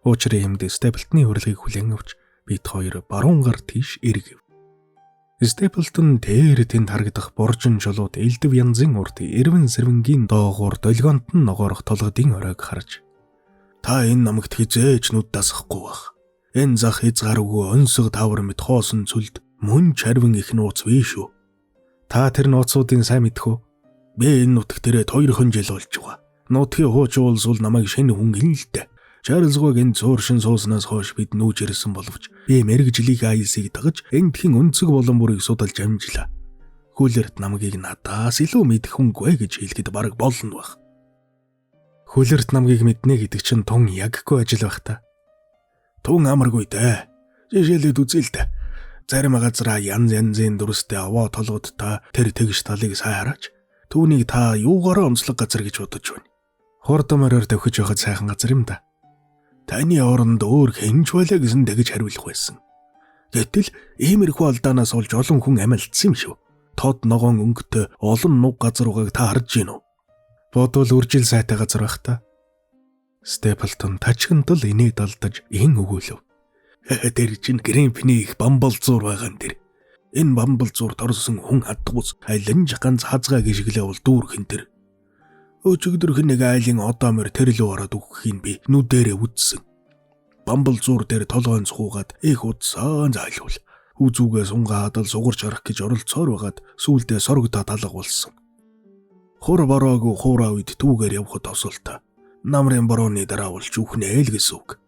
Уучрын эмд Степлтоны урилгыг хүлээн авч бид хоёр баруун гар тийш эргэв. Степлтон тэр тэнд харагдах боржин чулууд элдв янзын урт эрвэн сэрвэнгийн доогуур долгионт нь ногоорох толгодын оройг харж та энэ намагт хизээч нүд дасахгүй бах. Энэ зах хязгааргүй өнсөг тавар мэт хоосон цүлд мөн чарвин их нууц биш үү? Та тэр нууцуудын сайн мэдэх үү? Би энэ нутагт ирээд 2 жил болж байгаа. Нутгийн хууч уулзвал намайг шинэ хүн гинэлтэй. Чарльзгойн цөөршин сууснаас хойш бид нүүж ирсэн боловч би мэрэгжлийг айсыг дагаж эндхийн өнцөг болон бүрийг судалж амжлаа. Хүлэрт намгийг надаас илүү мэдэх хүнгүй гэж хэлэхэд бараг болно байх. Хүлэрт намгийг мэднэ гэдэг чинь тун яггүй ажил байх та. Тун амаргүй дээ. Жишээлээд үзээ л дээ. Зарим газараа янзын дүрстэй аваа толгод та тэр тэгш талыг сайн хараач. Түүнийг та юугаараа онцлог газар гэж бодож байна. Хурдмараар төвхөж явахад сайхан газар юм да. Таны оронд өөр хэнж байлаа гэсэн тэгж хариулах байсан. Гэтэл иймэрхүү алдаанаас олж олон хүн амилдсан юм шүү. Тод ногоон өнгөтэй олон нуг газар угааг та харж гин үү? Бодвол үржил сайтай газар байх та. Степлтон тачгантал инээд алдаж ин өгөөлөв. Тэр чинь Грэмпний их бамбалзуур байгаа юм тэр. Энэ бамбалзуур торсон хүн хадгуус айланж ганц хазгаа гიშгэлээ бол дүүрхэн тэр. Өчигдөр нэг айлын одоомор тэр лөө ороод өгөхийн би нүдэрээ үзсэн. Бамбалзуур дээр толгойн цуугаад их удсаан зайлуул. Үзүүгээ сунгаад л сугарч арах гэж оролцоор байгаад сүүлдээ сорогдоод алга болсон. Хур бороогүй хуураа үед түүгээр явхад осолтой. Намрын борооны дараа болж үхнээ л гэсэн үг.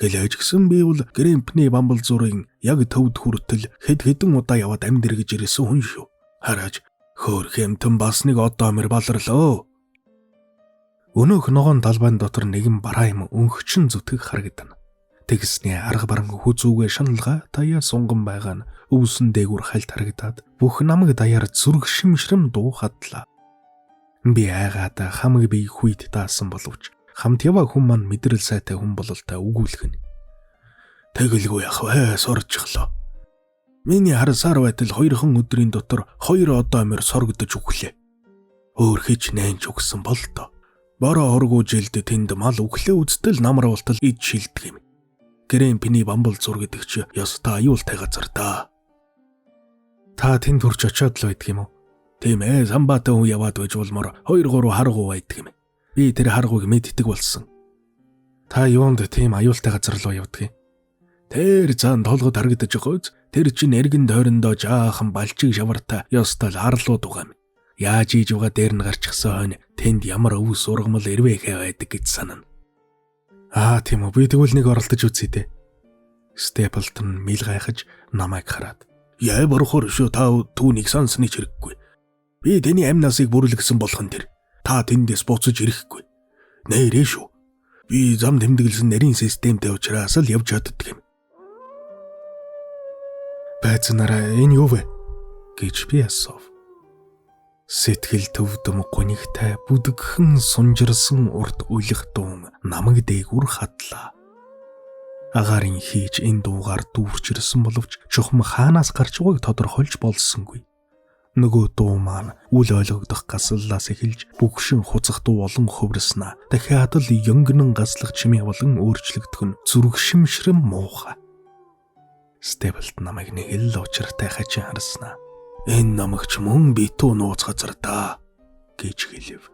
Гэлэж гисэн би бол Грэмпний бамбалзуурын яг төвд хүртэл хэдэн удаа яваад амьд эргэж ирсэн хүн шүү. Хараач хөөх хэмтэн бас нэг одоомор баларлоо. Өнөөх ногоон талбайн дотор нэгэн бараа юм өнхчин зүтгэх харагдана. Тэгснээ арга баран хүзүүгээ шаналгаа таяа сунган байгаа нь өвсөн дээгүр хальт харагдаад бүх намаг даяар зүрх шимшрэм дуу хадлаа. Би айгаад хамаг би хүйд даасан боловч хамт яваа хүн маань мэдрэл сайтай хүн бололтой өгүүлэх нь. Тэгэлгүй ах вэ соржглоо. Миний харсаар байтал 2 өдрийн дотор 2 одоомор соргодож өглөө. Өөр хэж нэнж өгсөн бол тоо. Бороо хоргуу жилд тэнд мал өглөө үздэл намар болтол ид шилдэг юм. Грэмпний бамбалзуур гэдэг чи ёстой аюултай газар да. Та тэнд хурж очиод л байдаг юм уу? Тийм ээ, самбаатай хүн яваад байж болмоор 2-3 харгуу байдаг юм. Би тэр харгууг мэддэг болсон. Та юунд тийм аюултай газар руу явдаг юм? Тэр зан толгод харагдаж байгааз тэр чинь эргэн тойрондоо жаахан балчиг шавартай ёстой харлууд байгаа юм. Яаж ийж байгаа дээр нь гарчихсан хойно тэнд ямар өвс ургамал ирвэхэ байдаг гэж санана. Тийм үү, би тэгвэл нэг оролдож үзье дээ. Степлтон мэл гайхаж намайг хараад. Яа борохор шүү та түүнийг сонссны хэрэггүй. Би тэний амнасыг бүрлэгсэн болох нь тэр. Та тэндээс буцаж ирэхгүй. Нэрээ шүү. Би зам тэмдэглэсэн нарийн системтэй учраас л явж чаддаг юм. Байцнараа энэ юу вэ? Гэж би асуув. Сэтгэл төвдөм гунигтай бүдгхэн сунжирсан урд үлэх дуун намаг дээгүр хадлаа. Агарын хийж энэ дуугаар дүүрчирсэн боловч чухам хаанаас гарч байгааг тодорхойлж болсонгүй. Нөгөө дуу маань үл ойлгогдох гаслалаас эхэлж бүгшин хуцах дуу болон хувирснаа дахиад л ёнгонон гаслах чимээ болон өөрчлөгдөх нь зүрх шимшрэм муухай. Стеблт намайг нэг л учиртай хачин харснаа. Энэ намагч мөн битүү нууц газар да гэж хэлв.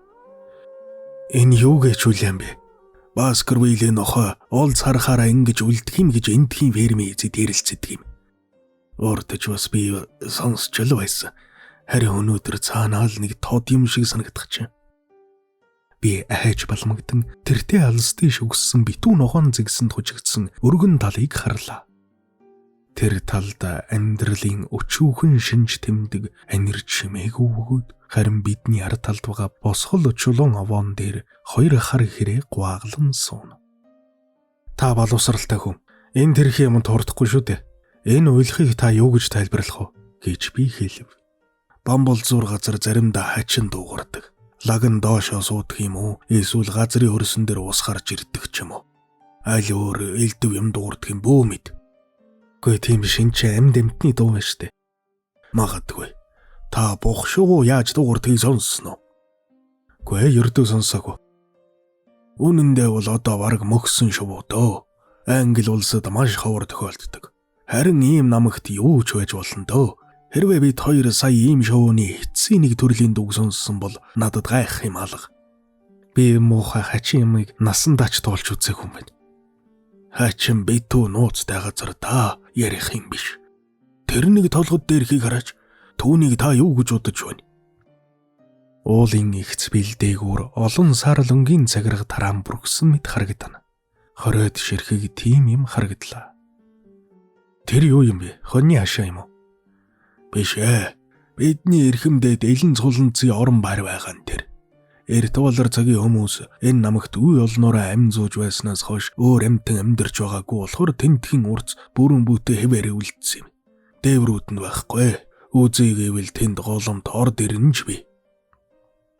Энэ юу гэж үлэм бэ? Баскервиллийн нохой олз харахаараа ингэж үлдэх юм гэж эндхийн фермийн эзэд ярилцдаг юм. Урдч бас би сонсч л байсан. Харин өнөөдөр цаанаа л нэг тод юм шиг санагдах чинь. Би ахиж балмагдан тэртээ алсдын шүгссэн битүү нохоон зэгсэнд хужигдсан өргөн талыг харлаа. Тэр талд амьдралын өчүүхэн шинж тэмдэг анир чимээг өгөөд харин бидний ард талд байгаа босгол чулуун овоон дээр хоёр хар хэрэг гуаглан сууна. Та боловсралтай хүн. Энэ тэрхий юмд турдахгүй шүү дээ. Энэ уйлахыг та юу гэж тайлбарлах вэ? Гэж би хэлв. Бамбол зур газар заримдаа хачин дуугардаг. Лаган доошоо суудах юм уу? Эсвэл газрын хөрсөн дээр ус гарч ирдэг ч юм уу? Аль өөр элдв юм дуугардаг юм бөө мэд. Гэхдээ тийм шинч амьд эмтний дуу байна штэ. Магадгүй. Та бох шүү яаж дуугартгийг сонссноо? Гүй ердөө сонсоогүй. Үнэндээ бол одоо бараг мөхсөн шүү дөө. Англи улсад маш ховор тохиолддог. Харин ийм намагт юу ч байж болно дөө. Хэрвээ бид хоёр сая ийм шоуны эцсийн нэг төрлийн дуу сонссон бол надад гайх юм алга. Би муухай хачин юмыг насандаач тоолж үзэх юм байна. Хачин битүү нууцтай газар та ярих юм биш. Тэр нэг толгод дээр хийг хараач. Түүнийг та юу гэж бодож байна? Уулын ихц бэлдээгүүр олон сар лөнгийн цагирга тараан бүргсэн мэт харагдана. Хоройд ширхэг тийм юм харагдлаа. Тэр юу юм бэ? Хоньны хашаа юм уу? Биш ээ. Бидний эрхэмдээ дэлэн цуланцын орон байр байгаа нь тэр. Эрт болор цагийн хүмүүс энэ намагт үе олноороо амь зууж байснаас хойш өөр амьтан амьдарч байгаагүй болохоор тентхийн урц бүрэн бүтээ хэвээр үлдсэн юм. Дээврүүд нь байхгүй. Үзий гэвэл тэнд голомт орд ирнэ ч би.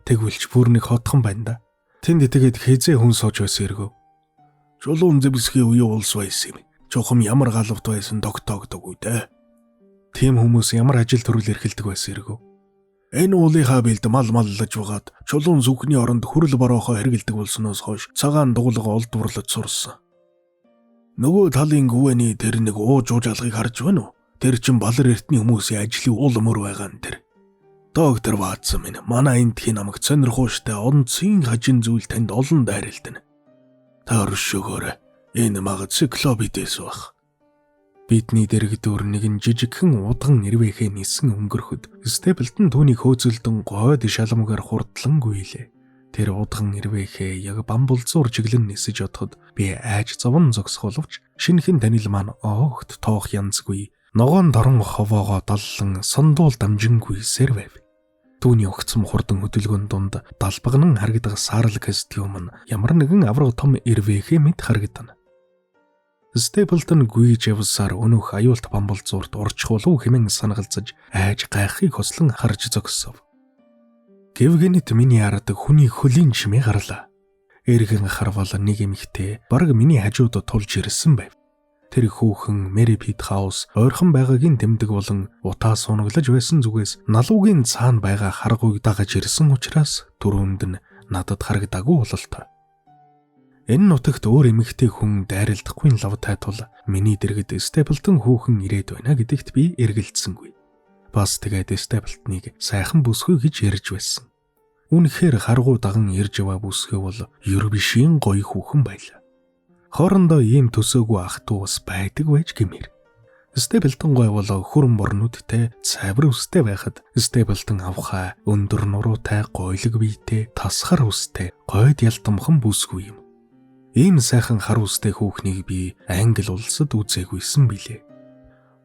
Тэгвэлч бүр нэг хотхон байна да. Тэнд итэгэд хизээ хүн сууж байсан эргөө. Чулуун зэвсгийн үе улс байсан юм. Чухам ямар галавт байсан тогтоогдоггүй дээ. Тийм хүмүүс ямар ажил төрөл эрхэлдэг байсан эргөө. Энэ уулынхаа бэлд мал маллаж угаад чулуун зүхний оронд хүрэл бороохоо хэргэлдэг болсноос хойш цагаан дугуулга олдворлож сурсан. Нөгөө талын гүвэний тэр нэг ууж алгыг харж байна уу? Тэр чин балар эртний хүмүүсийн ажлын уул мөр байгаа нь тэр. Доктор Ватсон минь манай эндхийн намайг сонирхууштай онцгийн хажин зүйл танд олон дайралтана. Та оршигоорой. Энэ магад циклопидээс баг. Бидний дэрэгдүүр нэгэн жижигхэн удган нэрвэхээ нисэн өнгөрөхөд Степлтон түүнийг хөөцөлдөн гойд шалмгаар хурдлан гүйлээ. Тэр удган нэрвэхээ яг бамбулзуур чиглэн нисэж одоход би айж зовон зогсохолвч шинэхэн танил маань огт тоох янзгүй ногоон дорон ховоогоо доллон сондуул дамжингүй сервэв. Түүний огцом хурдан хөдөлгөөн дунд далбагнан харагдах саарл костюм нь ямар нэгэн авраг том ирвэхээ мэд харагдана. Степлтон гүйж явсаар өнөөх аюулт бамбулзуурт орчих болов хэмээн санагалзаж айж гайхыг хослон харж зогссов. Гэвгэнэт миний ард хүний хөлийн чимээ гарлаа. Эргэн харвал нэг эмэгтэй бараг миний хажууд тулж ирсэн байв. Тэр хүүхэн Мэри Пит хаус ойрхон байгаагийн тэмдэг болон утаа сунаглаж байсан зүгээс налуугийн цаана байгаа харгуйг дагаж ирсэн учраас түрүүнд нь надад харагдаагүй бололтой. Энэ нутагт өөр эмэгтэй хүн дайралдахгүй лавтай тул миний дэргэд Степлтон хүүхэн ирээд байна гэдэгт би эргэлдсэнгүй. Бас тэгээд Степлтоныг сайхан бүсгүй гэж ярьж байсан. Үнэхээр харгуу даган ирж яваа бүсгүй бол Ербишийн гоё хүүхэн байлаа. Хоорондоо ийм төсөөгүй ах トゥ бас байдаг байж гэмээр. Степлтон гоё бол хүрэн борнуудтай цайвар үстэй байхад Степлтон авхаа өндөр нуруутай гойлог биетэй тасхар үстэй гойд ялтамхан бүсгүй юм. Ийм сайхан хар үстэй хүүхнийг би Англи улсад үзээгүйсэн билээ.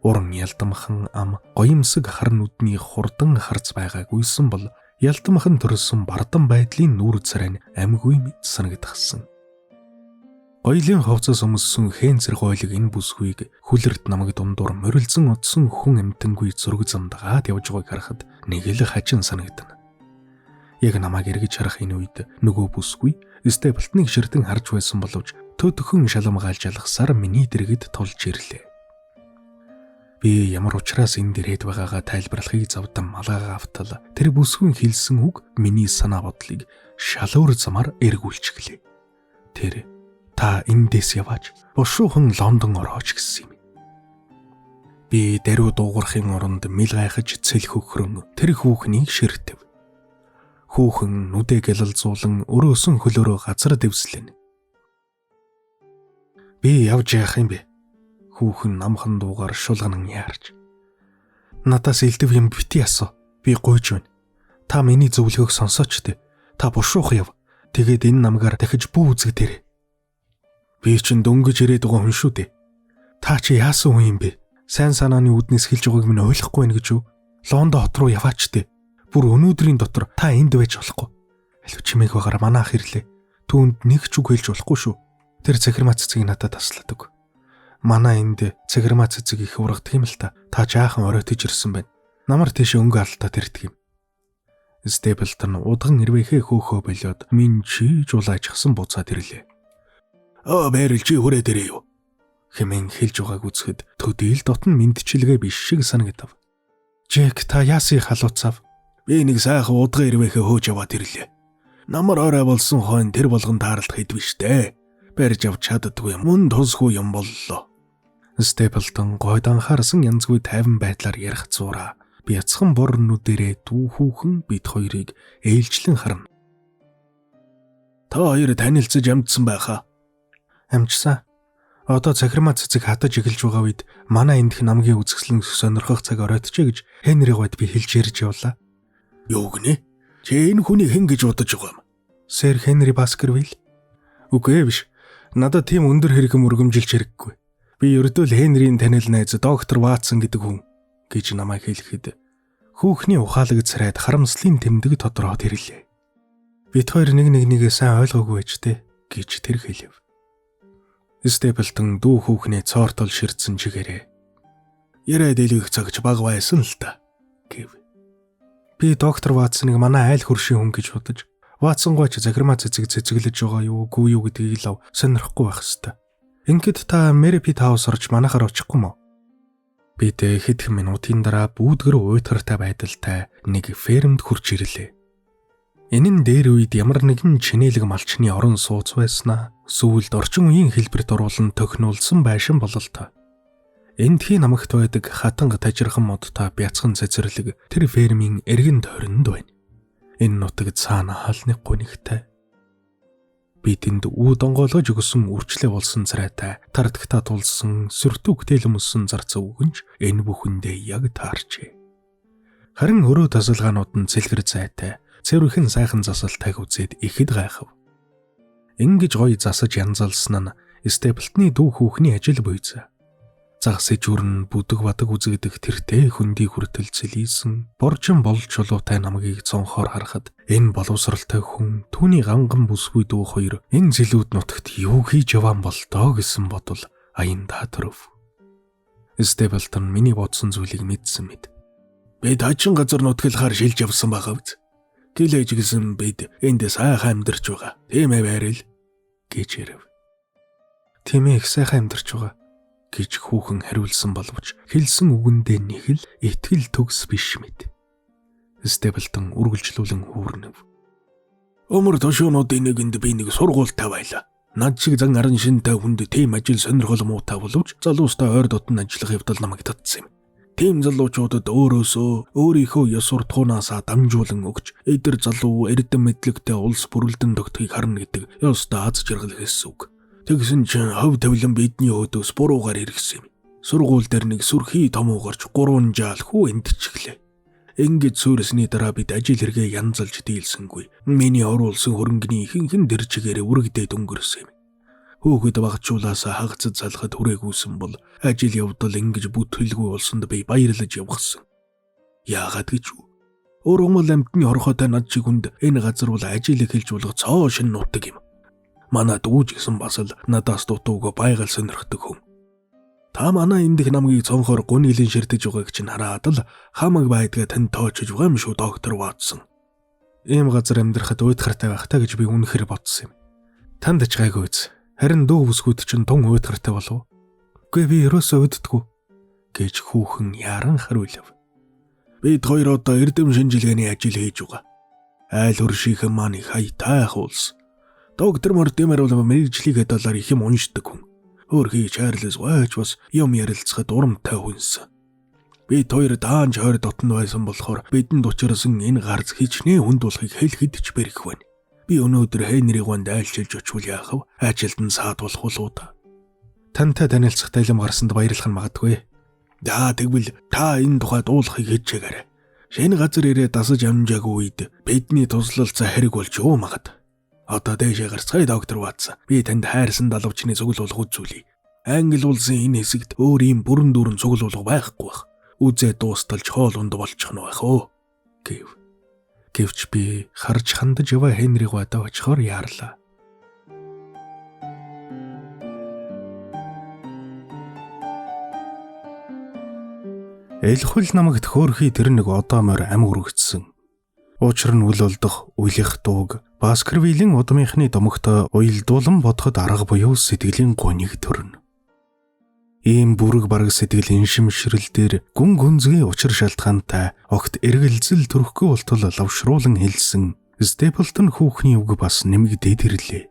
Уран ялтамхан ам гоёмсог хар нүдний хурдан харц байгаагүйсэн бол Ялдамхан төрсөн бардан байдлын нүүр царай амьгүй мэд санагдахсан. Гоёлын ховцос өмссөн хэн зэрэг гойлог энэ бүсгүйг хүлэрт намаг дундуур морилзон одсон хүн амтангүй зураг замдагаад явж байгааг харахад нэг л хачин санагдана. Яг намайг эргэж харах энэ үед нөгөө бүсгүй Степлтныг ширтэн харж байсан боловч төдхөн шаламгаалж алгасаар миний дэргэд тулж ирлээ. Би ямар учраас энд ирээд байгаагаа тайлбарлахыг завдан малгайгаа автал тэр бүсгүйн хэлсэн үг миний санаа бодлыг шалуур замаар эргүүлчихлээ. Тэр та эндээс яваач бушуухан Лондон орооч гэсэн юм. Би даруй дуугарахын оронд мэл гайхаж цэл хөхрөн тэр хүүхнийг ширтэв. Хүүхэн нүдэ гэлэлзуулан өрөөсөн хөлөөрөө газар дэвслэн. Би явж яах юм бэ? Хүүхэн намхан дуугаар шулганан яарч. Надаас элдв юм бити асуу. Би гуйж байна. Та миний зөвлөгөөг сонсооч дээ. Та бушуух яв. Тэгээд энэ намгаар дахиж бүү үзэгдэрэй. Би чинь дөнгөж ирээд байгаа хүн шүү дээ. Та чи яасан хүн юм бэ? Сайн санааны үднэс хэлж байгааг минь ойлгохгүй байна гэж үү? Лондон хот руу яваач дээ. Бүр өнөөдрийн дотор та энд байж болохгүй. Алив чимээг багаар манаа хэрлээ. Түүнд нэг ч үг хэлж болохгүй шүү. Тэр цахирмаа цэцгийг надад тасладаг. Манай энд цахирмаа цэцэг их ургадаг юм л та. Та жаахан оройтож ирсэн байна. Намар тийш өнгө алдаа тэрдэг юм. Степлтон удган ирвэхээ хөөхөө болоод минь чи жуулаажчихсан буцаад ирлээ. Бэрэл чи хүрээд ирээ юу? Хэмээн хэлж байгааг үзэхэд төдийл дотн мэдчилгээ биш шиг санагдав. Джек та яасын халууцав? Би нэг сайхан удган ирвэхээ хөөж яваад ирлээ. Намар орой болсон хойно тэр болгон таарлах хэд биш дээ. Барьж авч чаддгүй мөн тусгүй юм боллоо. Степлтон гойд анхаарсан янзгүй тайван байдлаар ярих зураа бяцхан бор нүдэрээ дүү хүүхэн бид хоёрыг ээлжлэн харна. Та хоёр танилцаж амжсан байхаа. Амжсан. Одоо цахирмаа цэцэг хатаж эхэлж байгаа үед манай эндх намгийн үзэсгэлэн сонирхох цаг оройтчээ гэж Хенри гойд би хэлж ярьж явлаа. Юу гинэ? Чи энэ хүний хэн гэж бодож байгаа юм? Сэр Хенри Баскервилл. Үгүй биш. Надад тийм өндөр хэрэгэм өргөмжилж хэрэггүй. Би ердөө л Хенрийн танил найз доктор Ватсон гэдэг хүн гэж намайг хэлэхэд хүүхний ухаалаг царайд харамслын тэмдэг тодорхойд ирлээ. Бид хоёр нэгээ сайн ойлгоогүй байж тээ гэж тэр хэлэв. Степлтон дүү хүүхний цоортол ширдсэн чигээрээ яриад элгэх цагч баг байсан л та гэв. Би доктор Ватсоныг манай айл хөршийн хүн гэж бодож Ватсон гоч захирмаа цэцэг цэцэглэж байгаа юу үгүй юу гэдгийг л сонирхгүй байх хэвээр. Ингээд та Мерипит хаус орж манайхаар очихгүй мó? Бид хэдхэн минутын дараа бүүдгэр уйтгартай байдалтай нэг фермд хурж ирлээ. Энэ нь дээр үед ямар нэгэн чинээлэг малчны орон сууц байснаа сүүлд орчин үеийн хэлбэрт оруулан тохинулсан байшин бололтой. Эндхийн намагт байдаг хатанга тажирхан модтой бяцхан цэцэрлэг тэр фермийн эргэн тойронд байна. Энэ нутаг цаана хаалны гунигтай. Би тэнд үүд онгойлгож өгсөн үрчлээ болсон царайтай тардагтаа тулсан сүртүгтэл өмссөн зарц өгөнж энэ бүхэндээ яг таарчээ. Харин өрөө тасалгаанууд нь цэлгэр зайтай цэвэрхэн сайхан засалтайг үзээд ихэд гайхав. Ингэж гоё засаж янзалсан нь Степлтны дүү хүүхний ажил буйзаа. Загас ижүүрн бүдэг бадаг үзэгдэх тэртээ хөндөй хүртэл цэлийсэн боржин болж чулуутай намгийг цонхоор харахад энэ боловсралтай хүн түүний ганган бүсгүй дүү хоёр энэ зилүүд нутагт юу хийж яваан болтоо гэсэн бодол аяндаа төрөв. Степлтон миний бодсон зүйлийг мэдсэн мэд. Бид хачин газар нутгалахаар шилж явсан байгаа биз? Гэлэж гисэн бид энд сайхан амьдарч байгаа. Тийм ээ байрал гэж ирэв. Тийм ээ их сайхан амьдарч байгаа гэж хүүхэн хариулсан боловч хэлсэн үгэндээ нэг л итгэл төгс биш мэд. Степлтон үргэлжлүүлэн хүүрнэв. Өмөр тушуунуудын нэгэнд би нэг сургуультай байлаа. Над шиг зан аран шинтэй хүнд тийм ажил сонирхол муутай боловч залуустай ойр дотн ажиллах явдал намайг татсан юм. Тийм залуучуудад өөрөөсөө өөрийнхөө ёс суртахуунаасаа дамжуулан өгч эдэр залуу эрдэм мэдлэгтэй улс бүрэлдэн тогтхийг харна гэдэг ёстой аз жаргал гэсэн үг. Тэгсэн чинь хов тавилан бидний өдөөс буруугаар иргсэн юм. Сургууль дээр нэг сүрхий томуу гарч 3 жаал хүү эндчихлээ. Ингээд сүрсний дараа бид ажил хэрэгээ янзалж дийлсэнгүй. Миний оруулсан хөрөнгөний ихэнхэн дэр чигээрээ үргэлдээд өнгөрсөн юм. Хөөхөд багчуулаасаа хагацд салахад хүрээгүйсэн бол ажил явдал ингэж бүтэлгүй болсонд би баярлаж явгсан. Яагаад гэж үү? Өргөмөл амтны орхотой над чигүнд энэ газар бол ажилыг хэлж болох цоо шин нутаг юм. Манай дүүж гэсэн бас л надаас дутуугүй байгаль сонирхдаг хүн. Та манай эндх намгийг цонхоор гүнилийн ширтэж байгааг чинь хараад л хамаг байдгаа тань тоочж байгаа юм шүү доктор Ватсон. Ийм газар амьдрахад уйтгартай байх та гэж би үнэхээр бодсон юм. Танд ч гайгүй үз. Харин дүү бүсгүүд чинь тун уйтгартай болов. Үгүй би ерөөсөө уйддаггүй гэж хүүхэн яран хариулав. Бид хоёр одоо эрдэм шинжилгээний ажил хийж байгаа. Айл хөршийнхэн маань их хаятай хуулс. Доктор Мортимер бол мэрэгжлийнхээ талаар их юм уншдаг хүн. Өөрхий Чарльз Вайч бас юм ярилцахад урамтай хүнс. Бид хоёр даанч хойр дотн байсан болохоор бидэнд учирсан энэ гарц хичнээн хүнд болохыг хэлэхэд ч бэрх байна. Би өнөөдөр Хенриг гонд айлчилж очвол яах вэ? Ажилд нь саадуулах болоо та. Тантай танилцахтай илэм гарсанд баярлах нь магадгүй. Тэгвэл та энэ тухай дуулахыг хийчихээрэй. Шинэ газар ирээ дасаж амжаагүй үед бидний туслалцаа хэрэг болж юу магад. Одоо дээшээ гарцгаая доктор Ватсон. Би танд хайрсан далавчны цуглуулга үзүүлье. Англи улсын энэ хэсэгт өөр юм бүрэн дүүрэн цуглуулга байхгүй байх. Үзээ дуусталж хоол унд болчих нь байх оо. Гэвч би харж хандаж яваа Хенриг гадаа очихоор яарлаа. Элхүүл намагт хөөрхий тэр нэг одоомор ам үргэцсэн. Учир нь үл олдох, үлэх дууг, Баскервиллийн удмынхны домогтой уялдуулан бодоход арга буюу сэтгэлийн гуниг төрнө. Ийм бүрэг бараг сэтгэлийн шимшрэл дээр гүн гүнзгий учир шалтгаантай огт эргэлзэл төрөхгүй болтол лавшруулан хэлсэн Степлтон хүүхний үг бас нэмэгдээд ирлээ.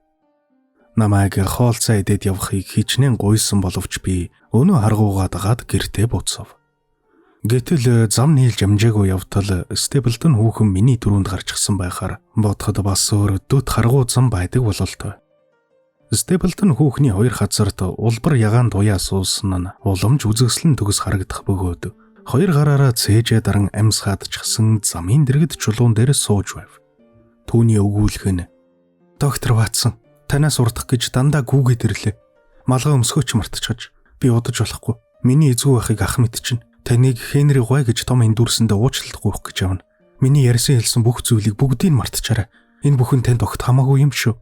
Намайг хоолцоо идээд явахыг хичнээн гуйсан боловч би өнөө харгуугаад гаад гэртээ буцав. Гэтэл зам нийлж амжаагүй явтал Степлтон хүүхэн миний дөрөнд гарчихсан байхаар бодоход бас өөр дөт харгуу зам байдаг бололтой. Степлтон хүүхний хоёр хазарт улбар ягаан туяа суусан нь уламж үзэсгэлэн төгс харагдах бөгөөд хоёр гараараа цээжээ даран амьс хаадчихсан замын дэргэд чулуун дээр сууж байв. Түүний өгүүлэх нь доктор Ватсон, танаас урдах гэж дандаа гүүгээд ирлээ. Малгай өмсгөөч мартчихаж би удаж болохгүй. Миний эзгүй байхыг ах мэдчихнэ. Таныг Хенри гой гэж том эндүрсэндээ уучлалт гуйх гэж явна. Миний ярьсан хэлсэн бүх зүйлийг бүгдийг мартчихаарай. Энэ бүхэн танд огт хамаагүй юм шүү.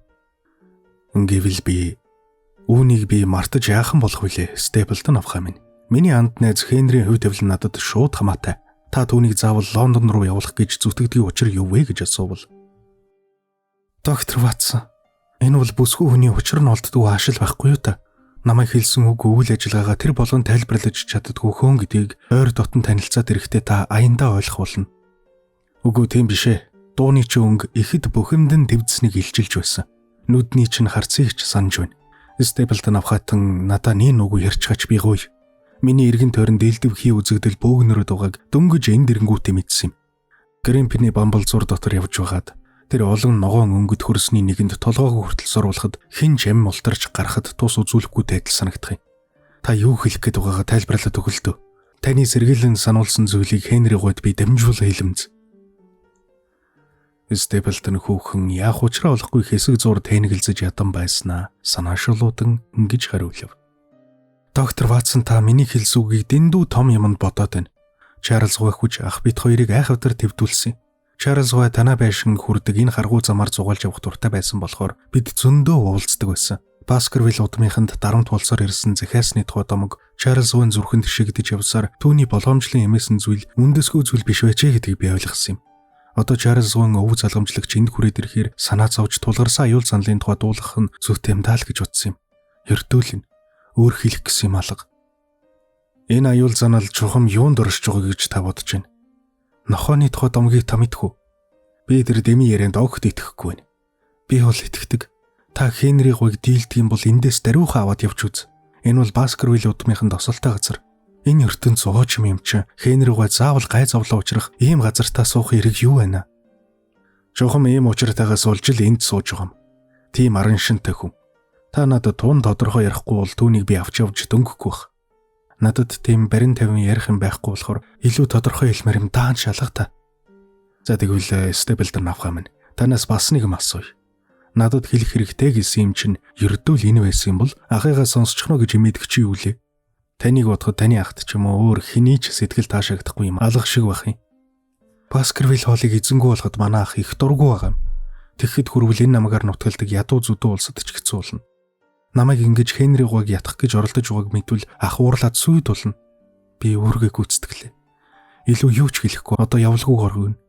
Гэвэл үүнийг би мартаж яахан болох вүлээ, Степлтон авхаа минь. Миний анд найз Хенри хувь тавилан надад шууд хамаатай. Та түүнийг заавал Лондон руу явуулах гэж зүтгэдэг учир юу вэ гэж асуувал. Доктор Ватсон, энэ бол бүсгүй хүний учир нь олддог аашил байхгүй юу та? Намайг хэлсэн үг үйл ажиллагаагаа тэр болгон тайлбарлаж чаддаггүй хүн гэдгийг ойр дотн танилцаад ирэхдээ та аяндаа ойлгох болно. Үгүй тийм биш ээ. Дууны чи өнгө ихэд бухимдан твдсэнийг илчилж байсан. Нүдний чинь харцыг ч санаж байна. Степлтон авхатан надаа нин үгүй ярьчихач би гоё. Миний эргэн тойрон дээлдэв хий үзэгдэл бөөгнөрөд угааг дөнгөж энд ирэнгүүтээ мэдсэн юм. Грэмпний бамбалзуур дотор явж байгаад тэр олон ногоон өнгөд хөрсний нэгэнд толгоог хүртэл суруулахад хин ч ам ултарч гарахад тус үзүүлэхгүй адил санагдах юм. Та юу хэлэх гээд байгаагаа тайлбарлаад өгөл төө. Таны сэргийлэн сануулсан зүйлийг Хенри гойд би дамжуул хэлэмз. Степлтон хүүхэн яах учраа олохгүй хэсэг зур тэнэгэлзэж ядан байснаа санаашуулуудан ингэж хариулв. Доктор Ватсон, та миний хэлсэн үгийг дэндүү том юмд бодоод байна. Чарльз гой хүч ах бит хоёрыг айхавдар твдүүлсэн. Чарльз гой танаа байшин хүрдэг энэ харгуу замаар зугаалж явах дуртай байсан болохоор бид зөндөө уулздаг байсан. Баскервилл удмынханд дарамт болсоор ирсэн захиасны тухай домог Чарльз гойн зүрхэнд шигдэж явсаар түүний болгоомжлын эмээсэн зүйл үндэсгүй зүйл биш байжээ гэдгийг би ойлгосон юм. Одоо Чарльз гойн өвөг залгамжлагч энд хүрээд ирэхээр санаа зовж тулгарсан аюул занлын тухай дуулах нь зүйтэй юм даа л гэж бодсон юм. Ердөөл нь өөр хэлэх гэсэн юм алга. Энэ аюул занал чухам юунд оршиж байгаа гэж та бодож байна? Нохооны тухай домгийг та мэдхүү. Би тэр дэми ярианд огт итгэхгүй байна. Би бол итгэдэг. Та Хенри гойг дийлдэг юм бол эндээс даруйхан аваад явж үз. Энэ бол Баскервилл удмынханд осолтой газар. Энэ ертөнд зооч юм чи Хенри гой заавал гай зовлоо учрах ийм газартаа суух хэрэг юу байна? Чухам ийм учиртайгаас олж л энд сууж байгаа юм. Тийм аран шинтэй хүн. Та надад тун тодорхой ярихгүй бол түүнийг би авч явж дөнгөхгүй бах. Надад тийм барин тавин ярих юм байхгүй болохоор илүү тодорхой хэлмээр юм даан шалга та. За тэгвэл Степлтон авхаа минь. Танаас бас нэг юм асууя. Надад хэлэх хэрэгтэй гэсэн юм чинь ердөө л энэ байсан юм бол ахыгаа сонсчихно гэж имэдэг чи юу лээ? Таныг бодоход таны ахт ч юм уу өөр хэний ч сэтгэл таашаагдахгүй юм алга шиг байх юм. Баскервиль хоолыг эзэнгүү болоход манай ах их дургу байгаа юм. Тэгэхэд хүрвэл энэ намгаар нутгалдаг ядуу зүдүү улсад ч хэцүү болно. Намайг ингэж Хенри гуйг ятгах гэж оролдож байгааг мэдвэл ах уурлаад сүйд болно. Би өөргөө гүйцэтгэлээ. Илүү юу ч хэлэхгүй одоо явлгүй горгоно.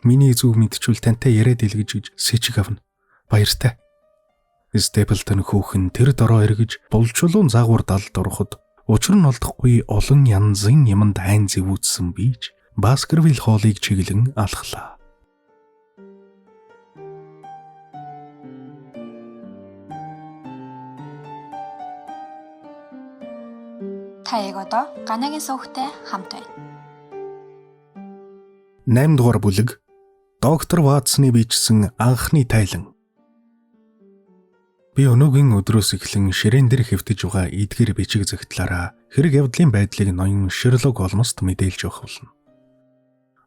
Миний зүг мэдчихвэл тантай яриад илгэж гэж сэжиг авна. Баяртай. Степлтон хүүхэн тэр дороо эргэж булчулуун заагуур далд ороход учир нь олдохгүй олон янзын юмд айн зэвүүцсэн бийж Баскервиль хоолыг чиглэн алхлаа. Та яг одоо Ганагийн сувгтай хамт байна. 8 дугаар бүлэг доктор Ватсны бичсэн анхны тайлан. Би өнөөгийн өдрөөс эхлэн ширээн дээр хэвтэж байгаа эдгээр бичиг загтлаараа хэрэг явдлын байдлыг ноён Шерлок Холмст мэдээлж явах болно.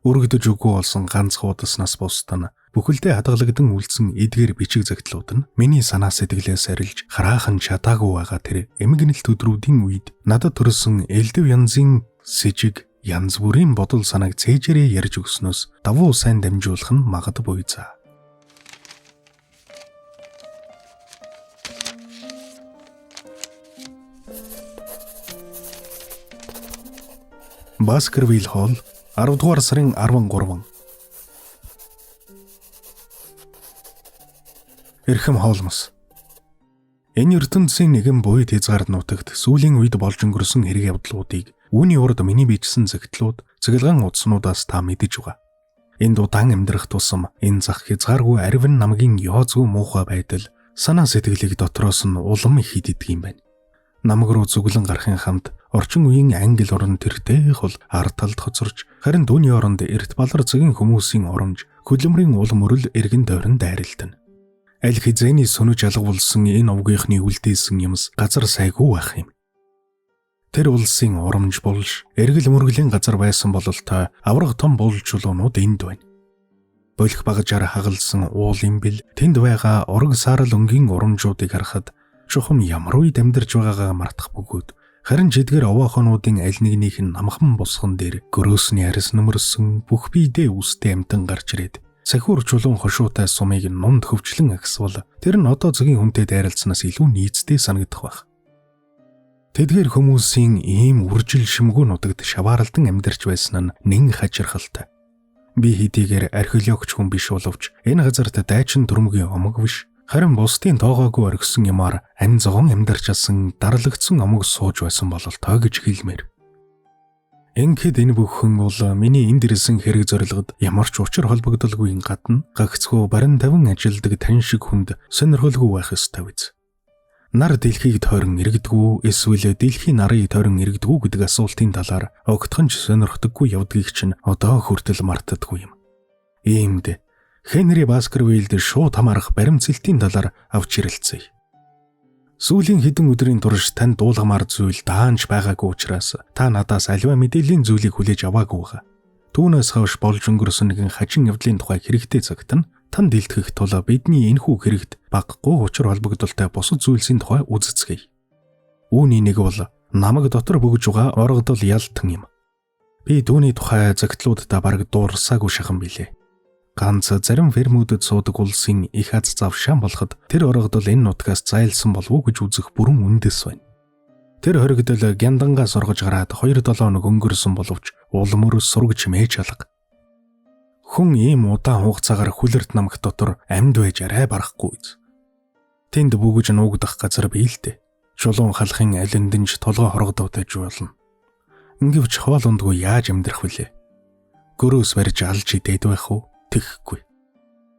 Өргөдөж үгүй болсон ганц хуудаснаас бусдаа бүхэлдээ хадгалагдсан үлдсэн эдгээр бичиг загтлууд нь миний санаа сэтгэлээс арилж хараахан чадаагүй байгаа тэр эмгэнэлт өдрүүдийн үед надад төрсөн элдв янзын сэжиг янз бүрийн бодол санааг цээжээрээ ярьж өгснөөс давуу сайн дамжуулах нь магадгүй за. Баскервиль хоол 10 дугаар сарын 13. Эрхэм Холмс. Энэ ертөнцийн нэгэн буйд хязгаар нутагт сүүлийн үед болж өнгөрсөн хэрэг явдлуудыг үүний урд миний бичсэн загтлууд цэглэгэн утаснуудаас та мэдэж байгаа. Энд удаан амьдрах тусам энэ зах хязгааргүй арвин намгийн ёозгүй муухай байдал санаа сэтгэлийг дотроос нь улам их хиддэг юм байна. Намаг руу зүглэн гарахын хамт орчин үеийн англи орон тэртээ хол ард талд хоцорч харин дүүний оронд эрт балар зэгийн хүмүүсийн оромж хөдөлмөрийн улам өрөл эргэн тойрон дайралтна. Аль хизээний сүнэж алгуулсан энэ овгийнхны үлдээсэн юмс газар сайгүй байх юм. Тэр улсын оромж болж эргэл мөргөлийн газар байсан бололтой авраг том булчулуунууд энд байна. Болох багажаар хагалсан уулын бэл тэнд байгаа ураг саарл өнгийн урамжуудыг харахад чухам ямар үед амьдарч байгаагаа мартах бөгөөд харин жидгэр овоохонуудын аль нэгнийх нь намхан босгон дээр гөрөөсний арьс нөмөрсөн бүх биедээ үстэй амтан гарч ирээд сахиур чулуун хошуутай сумыг нунд хөвчлэн агсвал тэр нь одоо зөгийн хүнтэй дайралцсанаас илүү нийцтэй санагдах байх. Тэдгээр хүмүүсийн ийм үржил шимгүү нутагт шаваарлдан амьдарч байсан нь нэн хачирхалтай. Би хэдийгээр археологч хүн биш боловч энэ газарт дайчин дүрмгийн омог биш харин бусдын тоогоогүй оргисон юмар амь зогон амьдарч асан дарлагдсан омог сууж байсан бололтой гэж хэлмээр. Ингээд энэ бүхэн бол миний энд ирсэн хэрэг зорилгод ямар ч учир холбогдолгүй гадна гагцхүү барин тавин ажилдаг тань шиг хүнд сонирхолгүй байх ёстой биз. Нар дэлхийг тойрон иргэдэггүй эсвэл дэлхийн нарыг тойрон иргэдэггүй гэдэг асуултын талаар огтхонч сонирхдаггүй явдгийг чинь одоо хүртэл мартдаггүй юм. Иймд Хенри Баскервилд шууд хамаарах баримцэлтийн талаар авч ирэлцгээе. Сүүлийн хэдэн өдрийн турш танд дуулгамаар зүйл даанч байгаагүй учраас та надаас аливаа мэдээллийн зүйлийг хүлээж аваагүй байгаа. Түүнээс хойш болж өнгөрсөн нэгэн хажин явдлын тухай хэрэгтэй цагт нь танд илтгэх тул бидний энэхүү хэрэгт баггүй учир холбогдолтой бусад зүйлсийн тухай үзэцгээе. Үүний нэг бол намайг дотор бөгж байгаа оргодол ялтан юм. Би түүний тухай загтлуудаа бараг дуурсаагүй шахан билээ. Ганц зарим фермүүдэд суудаг улсын их аз завшаан болоход тэр оргодол энэ нутгаас зайлсан болов уу гэж үзэх бүрэн үндэс байна. Тэр хоригдол гяндангаас оргож гараад 2-7 хоног өнгөрсөн боловч улмөр сургаж мэж алга. Хүн ийм удаан хугацаагаар хүлэрт намх дотор амьд байж арай барахгүй. Тэнд бүгж нуугдах газар биелдэ. Чулуун халахын алиндэнж толгой хоргодоод байж болно. Ингивч хоол ундгүй яаж амьдрах вүлээ? Гөрөөс барьж алж идээд байх уу? Тэхгүй.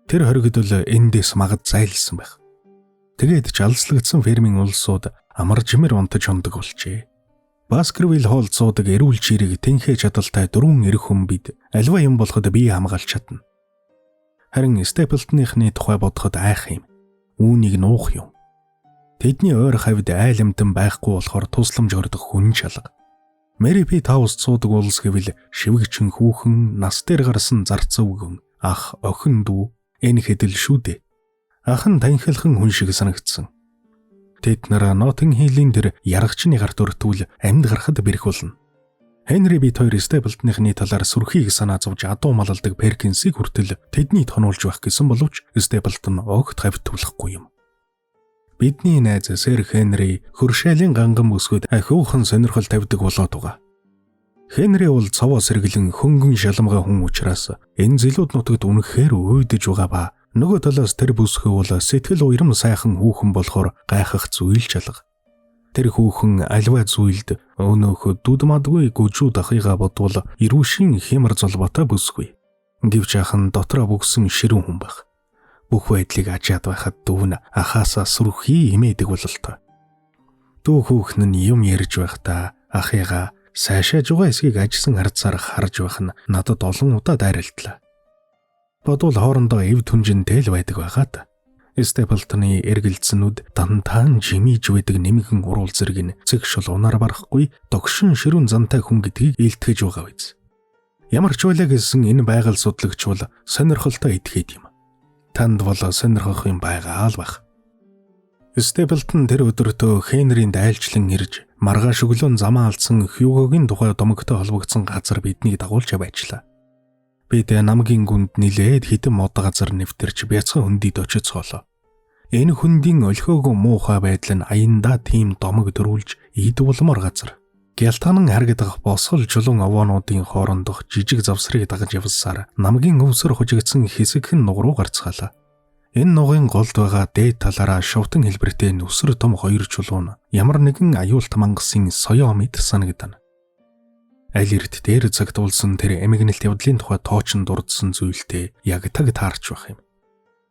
Тэр хоригдол эндээс магад зайлсан байх. Тэгээд ч алслагдсан фермийн улсууд амар жимэр унтаж ундаг болжээ. Баскервиль хоол цуудаг эрүүл чирэг тэнхээ чадалтай 4 эрх хүн бид альва юм болоход бие хамгаалж чадна. Харин Степлтоныхны тухай бодоход айх юм. Үүнийг нуух юм. Тэдний ойр хавьд айлмтан байхгүй болохоор тусламж өрдөх хүн чалга. Мэри П. Таус цуудаг улс гэвэл шивгчин хүүхэн нас дээр гарсан зарц өвгөн ах охин дүү энэ хэдэл шүү дээ. Ах нь танхилхан хүн шиг санагдсан. Тэд нараа Нотинг Хиллийн тэр яргачны гарт өртвөл амьд гарахад бэрх болно. Хенри бит хоёр Степлтоны талаар сүрхийг санаа зовж адуу малалдаг Перкинсийг хүртэл тэдний тонуулж байх гэсэн боловч Степлтон огт хавьтуулахгүй юм. Бидний найз Сэр Хенри хөршээлийн ганган бүсгүйд ахиухан сонирхол тавьдаг болоод байгаа. Хенри бол цовоо сэргэлэн хөнгөн шалмгаа хүн учраас энэ зэлүүд нутагт үнэхээр уйдж байгаа ба нөгөө талаас тэр бүсгүй бол сэтгэл уйрам сайхан хүүхэн болохоор гайхах зүйл чалга. Тэр хүүхэн альва зүйлд өнөөхө дүдмадгүй гүжүүд ахыгаа бодвол ирүүшин хямар золботой бүсгүй. Гэвч ахын дотроо бүгсэн ширүүн хүн байх. Бүх байдлыг ажаад байхад дүүн ахаасаа сүрхий имээдэг бололтой. Дүү хүүхэн нь юм ярьж байхдаа ахыгаа сайшаа жугаа эсгийг ажсан харцаар харж байх нь надад олон удаа дайралтлаа. Бодвол хоорондоо эв түнжинтэй л байдаг байгаад. Степлтоны эргэлзэнүүд дантаан жимиж байдаг нэмгэн уруул зэрэг нь цэг шул унаар барахгүй догшин ширүүн зантай хүн гэдгийг илтгэж байгаа биз. Ямар ч байлаа гэсэн энэ байгаль судлагч бол сонирхолтой итгэхэд юм. Танд бол сонирхох юм байгаа л байх. Степлтон тэр өдөртөө Хенрийн дайлчлан ирж маргааш өглөө замаа алдсан Хьюгогийн тухай домогтой холбогдсон газар биднийг дагуулж байжлаа. Бид намгийн гүнд нилээд хитэн мод газар нэвтэрч бяцхан хөндөд очиж цоолоо. Энэ хөндийн өлхөөгүй муухай байдал нь аяндаа тийм домог дөрүүлж ийд булмар газар. Гялтанан харагдах босгол чулуун овоонуудын хоорондох жижиг завсрыг дагаж явсаар намгийн өвсөр хужигдсан хэсэгхэн нуг руу гарцгаалаа. Энэ нугын голд байгаа дээд талаараа шувтан хэлбэртэй нүсэр том хоёр чулуун ямар нэгэн аюулт мангасын соёо мэд санагдана. Аль эрт дээр цагтуулсан тэр эмгэнэлт явдлын тухай тоочин дурдсан зүйлтэй яг таг таарч байх юм.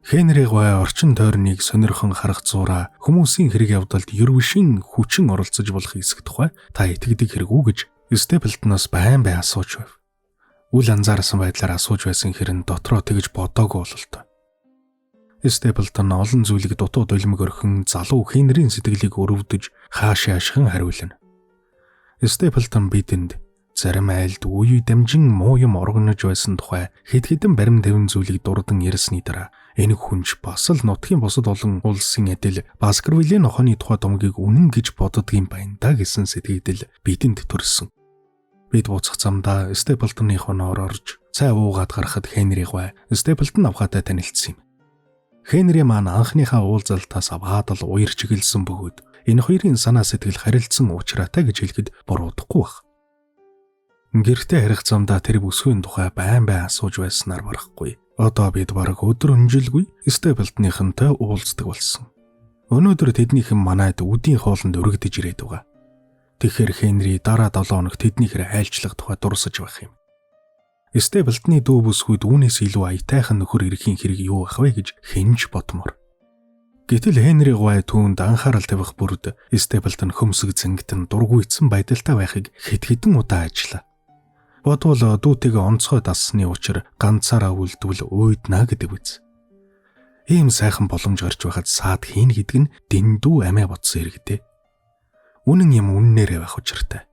Хенри гой орчин тойрныг сонирхон харах зураа хүмүүсийн хэрэг явдалд ервшин хүчин оролцож болох хэсэг тухай та итгэдэг хэрэг үү гэж Степлтоноос байн асууж байв. Үл анзаарсан байдлаар асууж байсан хэрэн дотроо тэгж бодоогүй бололтой. Степлтон олон зүйлийг дутуу долимог орхин залуу Хенрийн сэтгэлийг өрөвдөж хаашаа ашхан хариулна. Степлтон бидэнд зарим айлд үе дамжин муу юм оргонож байсан тухай хэд хэдэн барим тавин зүйлийг дурдан ярьсны дараа энэ хүнч бас л нутгийн бусад олон улсын адил Баскервиллийн нохооны тухай домгийг үнэн гэж боддгийн байна да гэсэн сэтгэгдэл бидэнд төрсөн. Бид буцах замдаа Степлтоны хоноор орж цай уугаад гарахад Хенри гой Степлтон авхаатай танилцсан юм. Хенри маань анхныхаа уулзалтаас аваад л уяр чиглэлсэн бөгөөд энэ хоёрын санаа сэтгэл харилцсан уучраатай гэж хэлэхэд буруудахгүй байх. Гэртээ харих замдаа тэр бүсгүйн тухай байн асууж байснаар барахгүй. Одоо бид бараг өдөр өнжилгүй Степлтоныхонтой уулздаг болсон. Өнөөдөр тэднийхэн манайд үдийн хоолнд өргөдөж ирээд байгаа. Тэгэхээр Хенри дараа 7 хоног тэднийхэр айлчлах тухай дурсаж байх юм. Степлтоны дүү бүсгүйд үүнээс илүү аятайхан нөхөр ирэхийн хэрэг юу ах вэ гэж хинж бодмор. Гэтэл Хенри гой түүнд анхаарал тавих бүрд Степлтон хөмсөг зэнгтэн дургуйцсан байдалтай байхыг хэд хэдэн удаа ажиллаа. Бодвол дүүтэйгээ онцгой дассны учир ганцаараа үлдвэл уйдна гэдэг үз. Ийм сайхан боломж гарч байхад саад хийн гэдэг нь дэндүү амиа бодсон хэрэгтэй. Үнэн юм үннээрээ байх учиртай.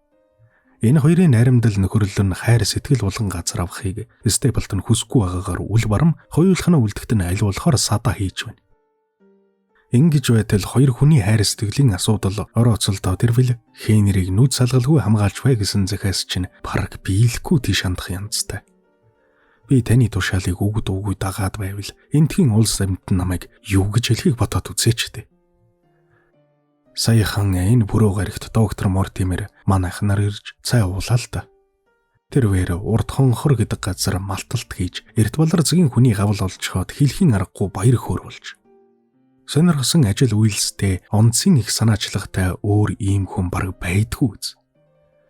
Энэ хоёрын найрамдал нөхөрлөл нь хайр сэтгэл булган газар авахыг Степлтон хүсэхгүй байгаагаар үл барам хоёулахна үлдэхт нь аль болохоор садаа хийж байна. Ингэж байтал хоёр хүний хайр сэтгэлийн асуудал орооцолдоо тэрвэл Хенрийг нүд салгалгүй хамгаалж бай гэсэн захиас чинь парк биелэхгүй тийш хандах янзтай. Би таны тушаалыг үгд дагаад байвал энтхийн улс амьд намайг юу гэж хэлхийг бодоод үзээч дээ. Саяхан энэ бүрөө гарагт доктор Мортимер манайхнаар ирж цай уулаа л да. Тэрвэр урд хонхор гэдэг газар малталт хийж эрт балар згийн хүний гавл олжхоод хэлхийн аргагүй баяр хөөр болж. Сонирхсан ажил үйлстэй онцгийн их санаачлагтай өөр ийм хүн бараг байдгүй үз.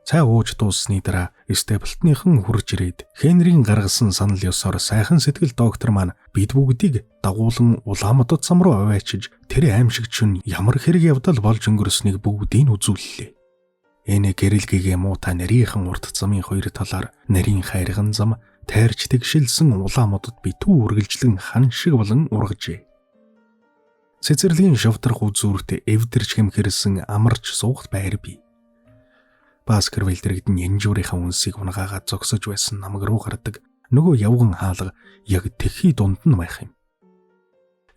Цай ууж дууссаны дараа Степлтоныхан хурж ирээд Хенрийн гаргасан санал ёсоор сайхан сэтгэл доктор маань бид бүгдийг дагуулan Улаанбаатар зам руу аваачиж тэр аимшигч нь ямар хэрэг явдал болж өнгөрснийг бүгдийг үзүүллээ. Энэ гэрэлгээгээ муутай нарийнхан урт замын хоёр талаар нарийн хайрган зам тайрч тэгшилсэн Улаанбаатарт битүү үргэлжлэн хан шиг болон ургажээ. Цэцэрлэгийн шавтрах үзүүрт эвдэрч хэмхэрсэн амарч суугт байр бий. Баскервилл дэрэгдэн янжуурынхаа үнсийг унгаагаад зогсож байсан намаг руу гардаг нөгөө явган хаалга яг тэхий дунд нь байх юм.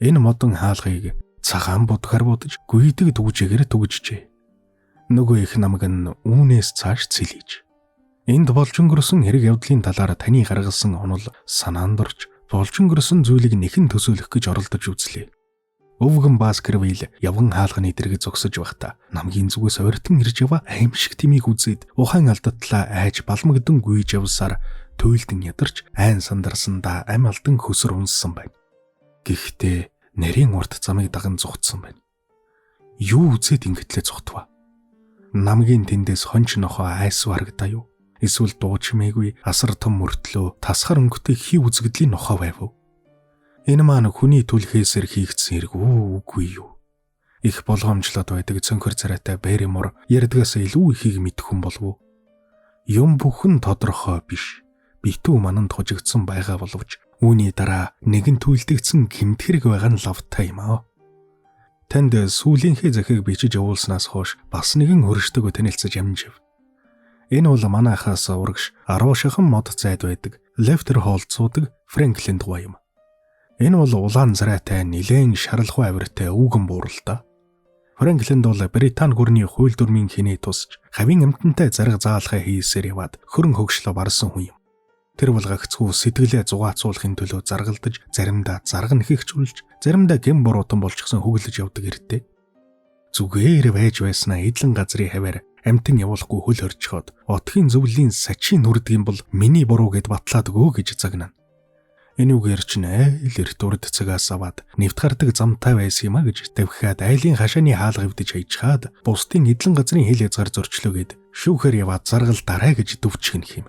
Энэ модон хаалгыг цагаан будгаар будаж гүйдэг дүгжээгээр дүгжжээ. Нөгөө их намаг нь үүнээс цааш цэлийж. Энд болж өнгөрсөн хэрэг явдлын талаар таны гаргасан онол санаанд орж болж өнгөрсөн зүйлийг нэхэн төсөөлөх гэж оролдож үзлээ. Өвгөн Баскервилл явган хаалганы дэрэг зогсож байхдаа намгийн зүгээс ойртон ирж яваа аимшиг тимийг үзээд ухаан алдтлаа айж балмагдан гүйж явсаар туйлдэн ядарч айн сандарсандаа ам алдан хөсөр унссан байна. Гэхдээ нарийн урт замыг даган зугтсан байна. Юу үзээд ингэтлээ зугтваа? Намгийн тэндээс хонч нохоо айс варагдаа юу? Эсвэл дуучмээгүй асар том мөртлөө тасгар өнгөтэй хий үзэгдлийн нохоо байв уу? Энэ маань хүний түлхээсээр хийгдсэн хэрэг үгүй юу? Их болгоомжлоод байдаг цонхор царайтай Берримор ярдгаас илүү ихийг мэдэх хүн болов уу? Юм бүхэн тодорхой биш. Битүү мананд хожигдсан байгаа боловч үүний дараа нэгэн түйлдэгдсэн гэмт хэрэг байгаа нь лавтай юм аа. Танд сүүлийнхээ захийг бичиж явуулснаас хойш бас нэгэн хөрштэйгөө танилцаж амжив. Энэ бол манайхаас урагш 10 шахан мод зайд байдаг Лефтер хоолцуудаг Фрэнклин дугуй юм. Энэ бол улаан зарайтай нилээн шаралхуй авиртай өвгөн бууралтай. Фрэнклинд бол Британи гүрний хууль дүрмийн хинээ тусч хавийн амтантай зарга заалхаа хийсээр яваад хөрөн хөгшлөө барсан хүн юм. Тэр бол гагцхүү сэтгэлээ зугаацуулахын төлөө заргалдаж, заримдаа зарга нэхэгчүүлж, заримдаа гэм буруутан болчихсон хөглөж явдаг хэрэг. Зүгээр байж байснаа эдлэн газрын хаваар амтан явуулахгүй хөл хорчхоод отхийн зөвлөлийн сачийн нүрдгийн бол миний буруу гэд батлаад өгөө гэж загнана. Энэ үгээр чинь айл эрт урд цагаас аваад нэвт гардаг замтай байсан юм а гэж тавхиад айлын хашааны хаалга өвдөж хайчхаад бусдын эдлэн газрын хил язгаар зөрчлөөгээд шүүхээр яваад заргал дараа гэж дөвчгнэх юм.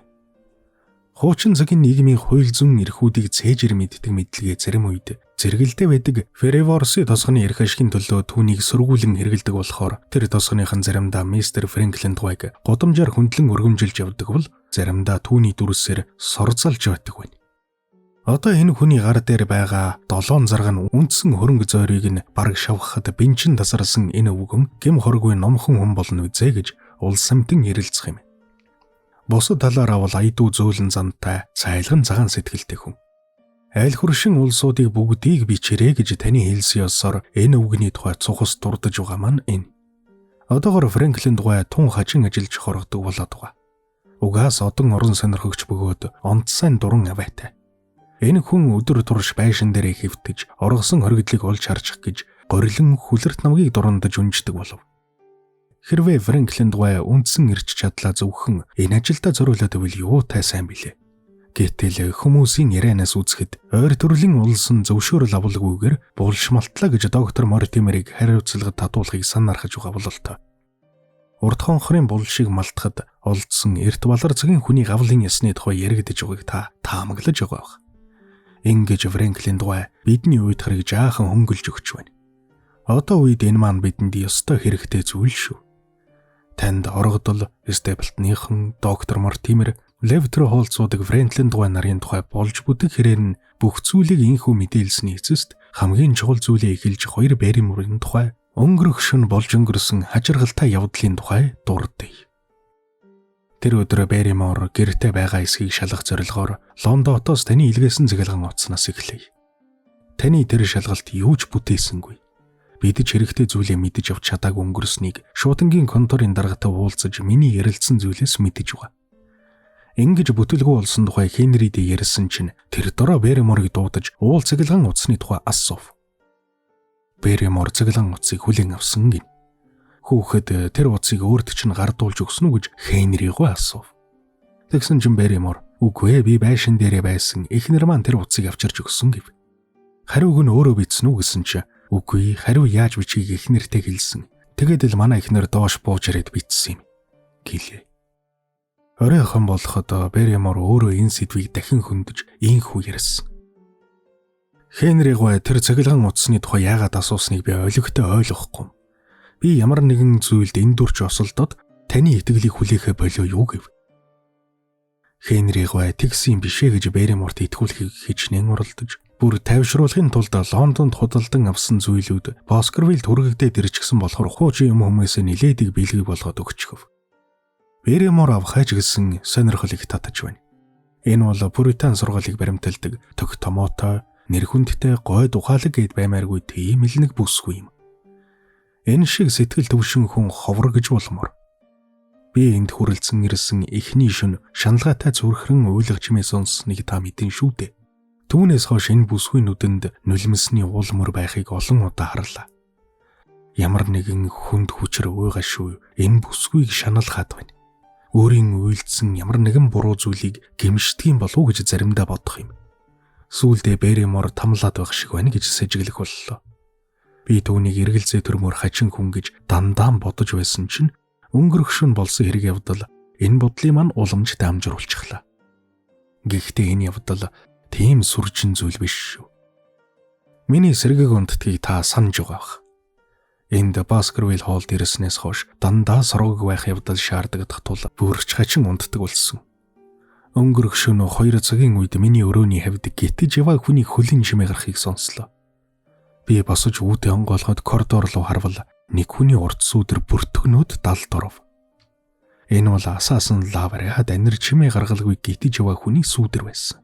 Хуучин цагийн нийгмийн хууль зүйн эрхүүдийг цээжэр мэддэг мэдлэгээ зарим үед зэрэгэлдээ байдаг Фреворси тосгоны эрх ашигын төлөө түүнийг сургуулин хэрэгэлдэг болохоор тэр тосгоныхан заримдаа мистер Фрэнклин дугайг годамжаар хөндлөн өргөмжилж явдаг бол заримдаа түүний дүрсээр сорзалж байдаг байна. Одоо энэ хүний гар дээр байгаа 7 зарга нь үндсэн хөрөнгө зойрыг нь бараг шавхахад бенчин тасарсан энэ өвгөн гэм хоргүй номхон хүн болно үзээ гэж улс амтан ярилцах юм. Бусад талаараа бол айдуу зөөлөн зантай, цайлган цагаан сэтгэлтэй хүн. Айл хөршин улсуудыг бүгдийг бичээрэй гэж таны хэлсэн ёсоор энэ үгний тухай цухас дурдж байгаа маань энэ. Одоогоор Фрэнклин дугай тун хачин ажиллаж хорогдог болоод байгаа. Угаас одон орон сонирхогч бөгөөд онцсайн дуран авайтай. Энэ хүн өдөр турш байшин дээрээ хэвтэж, оргосон хоригдлыг олж харчих гэж горилон хүлэрт намгийг дурандаж үнждэг болов. Хэрвээ Фрэнклин дугай үндсэн ирч чадлаа зөвхөн энэ ажилдаа зориулаад ивэл юутай сайн билээ. Гэтэл хүмүүсийн ярианаас үзэхэд ойр төрлийн улсын зөвшөөрөл авалгүйгээр булшмалтлаа гэж доктор Мортимерийг хариуцлагад татуулахыг санаархаж байгаа бололтой. Урд хонхрын булшиг малтахад олдсон эрт балар цагийн хүний гавлын ясны тухай яригдж байгааг та таамаглаж байгаа байх. Ингэж Фрэнклин дугай бидний үед хэрэг жаахан хөнгөлж өгч байна. Одоо үед энэ маань бидэнд ёстой хэрэгтэй зүйл шүү. Танд оргодол Степлтныхан, доктор Мортимер, Левтер хоолцуудаг Фрэнклин дугай нарын тухай болж бүдэг хэрээр нь бүх зүйлийг инхүү мэдээлсний эцэст хамгийн чухал зүйлээ эхэлж хоёр Берриморын тухай өнгөрөх шөнө болж өнгөрсөн хачиргалтай явдлын тухай дурдъя. Тэр өдөр Берримор гэртээ байгаа эсхийг шалгах зорилгоор Лондотоос таны илгээсэн цэглэгэн утаснаас эхлэе. Таны тэр шалгалт юу ч бүтээсэнгүй. Бид ч хэрэгтэй зүйлээ мэдэж авч чадаагүй өнгөрснийг шуудангийн конторын даргатай уулзаж миний ярилцсан зүйлээс мэдэж байгаа. Ингэж бүтэлгүй болсон тухай Хенрид ярьсан чинь тэр дороо Берриморыг дуудаж уул цэглэгэн утасны тухай асуув. Берримор цэглэгэн утсыг хүлээн авсан гин. Хүүхэд тэр утсыг өөрт чинь гардуулж өгсөн үү гэж Хенригөө асуув. Тэгсэн чинь Берримор үгүй би байшин дээрээ байсан эхнэр маань тэр утсыг авчирч өгсөн гэв. Хариуг нь өөрөө бичсэн үү гэсэн чинь үгүй хариу яаж бичгийг эхнэртэй хэлсэн. Тэгээд л манай эхнэр доош бууж ирээд бичсэн юм гэлээ. Оройхон болоход Берримор өөрөө энэ сэдвийг дахин хөндөж ийхүү ярьсан. Хенригөө тэр цэглэгэн утасны тухай яагаад асуусныг би олигтой ойлгохгүй. Би ямар нэгэн зүйлд эндүрч осолдоод таны итгэлийг хүлээхэ болоо юу гэв. Хенригөө тэгсэн бишээ гэж Берриморт итгүүлэхийг хичнээн оролдож бүр тайвшруулахын тулд Лондонд худалдан авсан зүйлүүд Баскервилл түргэгдээд ирчихсэн болохоор хуучин юм хүмүүсээ нилээдэг бэлгийг болгоод өгчихөв. Берримор авахайч гэсэн сонирхол их татаж байна. Энэ бол Британи сургуулийг баримталдаг тог томоотой, нэр хүндтэй гойд ухаалаг гэд баймааргүй тийм л нэг бүсгүй юм. Энэ шиг сэтгэл төвшин хүн ховор гэж болмоор. Би энд хүрэлцэн ирсэн эхний шөнө шаналгаатай зүрхрэн уйлах чимээ сонссныг та мэдэн шүү дээ. Түүнээс хойш энэ бүсгүй нүдэнд нулимсны уул мөр байхыг олон удаа харлаа. Ямар нэгэн хүнд хүчээр уйгашгүй энэ бүсгүйг шаналгаад байна. Өөрийн үйлдсэн ямар нэгэн буруу зүйлийг гэмшдгийм болов уу гэж заримдаа бодох юм. Сүүлдээ Бэримор тамлаад байх шиг байна гэж сэжиглэх боллоо. Би түүнийг эргэлзээ төрмөр хачин хүн гэж дандаан бодож байсан чинь өнгөрөх шөнө болсон хэрэг явдал энэ бодлыг мань уламж дамжруулчихлаа. Гэхдээ энэ явдал тийм сүржин зүйл биш шүү. Миний сэргийг унтдгийг та санаж байгаа бах. Энд Баскервилл хоолд ирснээс хойш дандаа сорог байх явдал шаардагдах тул бүрч хачин унтдаг болсон. Өнгөрөх шөнө 2 цагийн үед миний өрөөний хавьд гитэж яваа хүний хөлийн чимээ гарахыг сонслоо. Би босож үүдээ онгоолгоод коридор руу харвал нэг хүний урт сүудэр бүртгнүүд далд оров. Энэ бол асаасан лавараад анир чимээ гаргалгүй гитэж яваа хүний сүудэр байсан.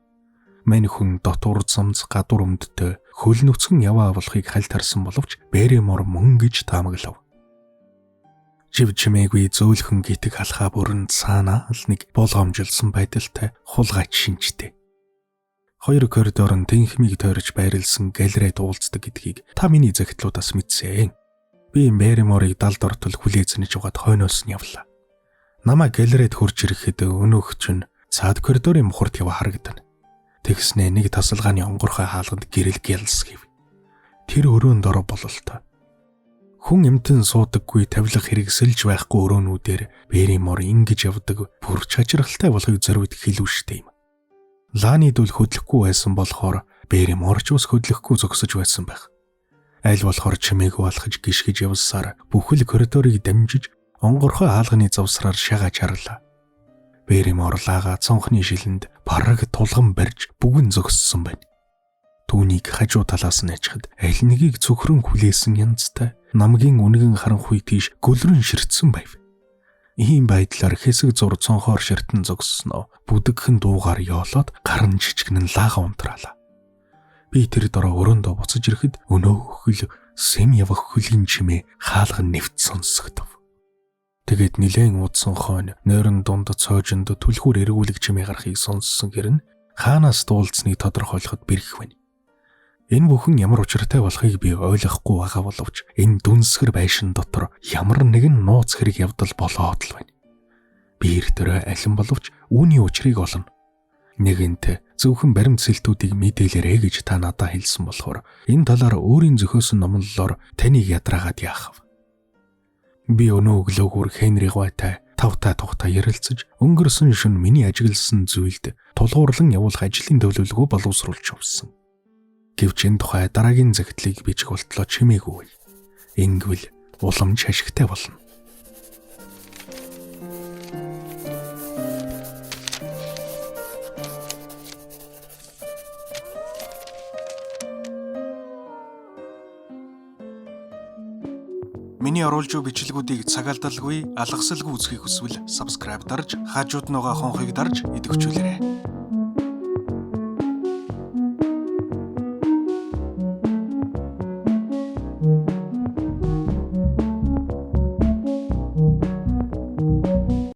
Мань хүн дотор замц гадуур өмдтэй хөл нүцгэн яваа авалахыг хальт харсан боловч Бэримор мөн гэж таамаглав. Жив чимээгүй зөөлхөн гитэг халхаа бүрэн цаанаа л нэг болгоомжилсан байдалтай хулгайч шинжтэй. 2 коридорын тэнхмийг тойрож байрлсан галерейд уулздаг гэдгийг та миний захидлуудаас мэдсэн. Би Бэриморыг далд ортол хүлээзэнэж угаад хойноос нь явлаа. Намаа галерейд хурж ирэхэд өнөөх чинь цаад коридорын мухарт яваа харагдана. Тэгснэ нэг тасалгааны онгорхой хаалганд гэрэл гялс гэв. Тэр өрөөнд ороо бололтой. Хүн эмтэн суудаггүй тавилах хэрэгсэлж байхгүй өрөөнүүдээр Бэримор ингэж явдаг бүр чажралтай болохыг зориуд хэлвэштэй юм. Лаанид үл хөдлөхгүй байсан болохоор Бэримор ч ус хөдлөхгүй зогсож байсан байх. Аль болохоор чимээгүй алхаж гიშгэж явсаар бүхэл коридорыг дамжиж онгорхой хаалганы завсраар шагааж харлаа. Бэримор лаага цонхны шилэнд бараг тулган барьж бүгэн зогссон байна. Түүнийг хажуу талаас нь ажихад аль нэгийг цөхрөн хүлээсэн янзтай намгийн үнэгэн харанхуй тийш гөлрөн ширтсэн байв. Ийм байдлаар хэсэг зур цонхоор ширтэн зогссноо бүдэгхэн дуугаар ёолоод гаран жижигнэн лаага унтраалаа. Би тэр дороо өрөөндөө буцаж ирэхэд өнөөхөл сэм явах хөлийн чимээ хаалган нэвт сонсогдов. Тэгээд нилээн удсан хойно нойрон дунд цоожинд түлхүүр эргүүлэг чимээ гарахыг сонссон хэрн хаанаас дуулцныг тодорхойлоход бэрх байна. Энэ бүхэн ямар учиртай болохыг би ойлгохгүй байгаа боловч энэ дүнсгэр байшин дотор ямар нэгэн нууц хэрэг явдал болоод л байна. Би эртөө алин боловч үүний учрыг олно. Нэгэнт зөвхөн баримтсэлтүүдийг мэдээлээрэй гэж та надад хэлсэн болохоор энэ талаар өөрийн зөхиосон номлолоор таныг ядраагаад яах вэ? Би өнөө өглөөгөр Хенри гуйтай тавтай тухтай ярилцаж өнгөрсөн шөнө миний ажигласан зүйлд тулгуурлан явуулах ажлын төлөвлөгөө боловсруулж явсан. Гэвч энэ тухай дараагийн захидлыг бичих болтлоо чимээгүй. Ингэвэл уламж ашигтай болно. Миний оруулж буй бичлэгүүдийг цагаалдалгүй, алгасалгүй үзхийг хүсвэл subscribe дарж, хажууд нь байгаа хонхыг дарж идэвхжүүлээрэй.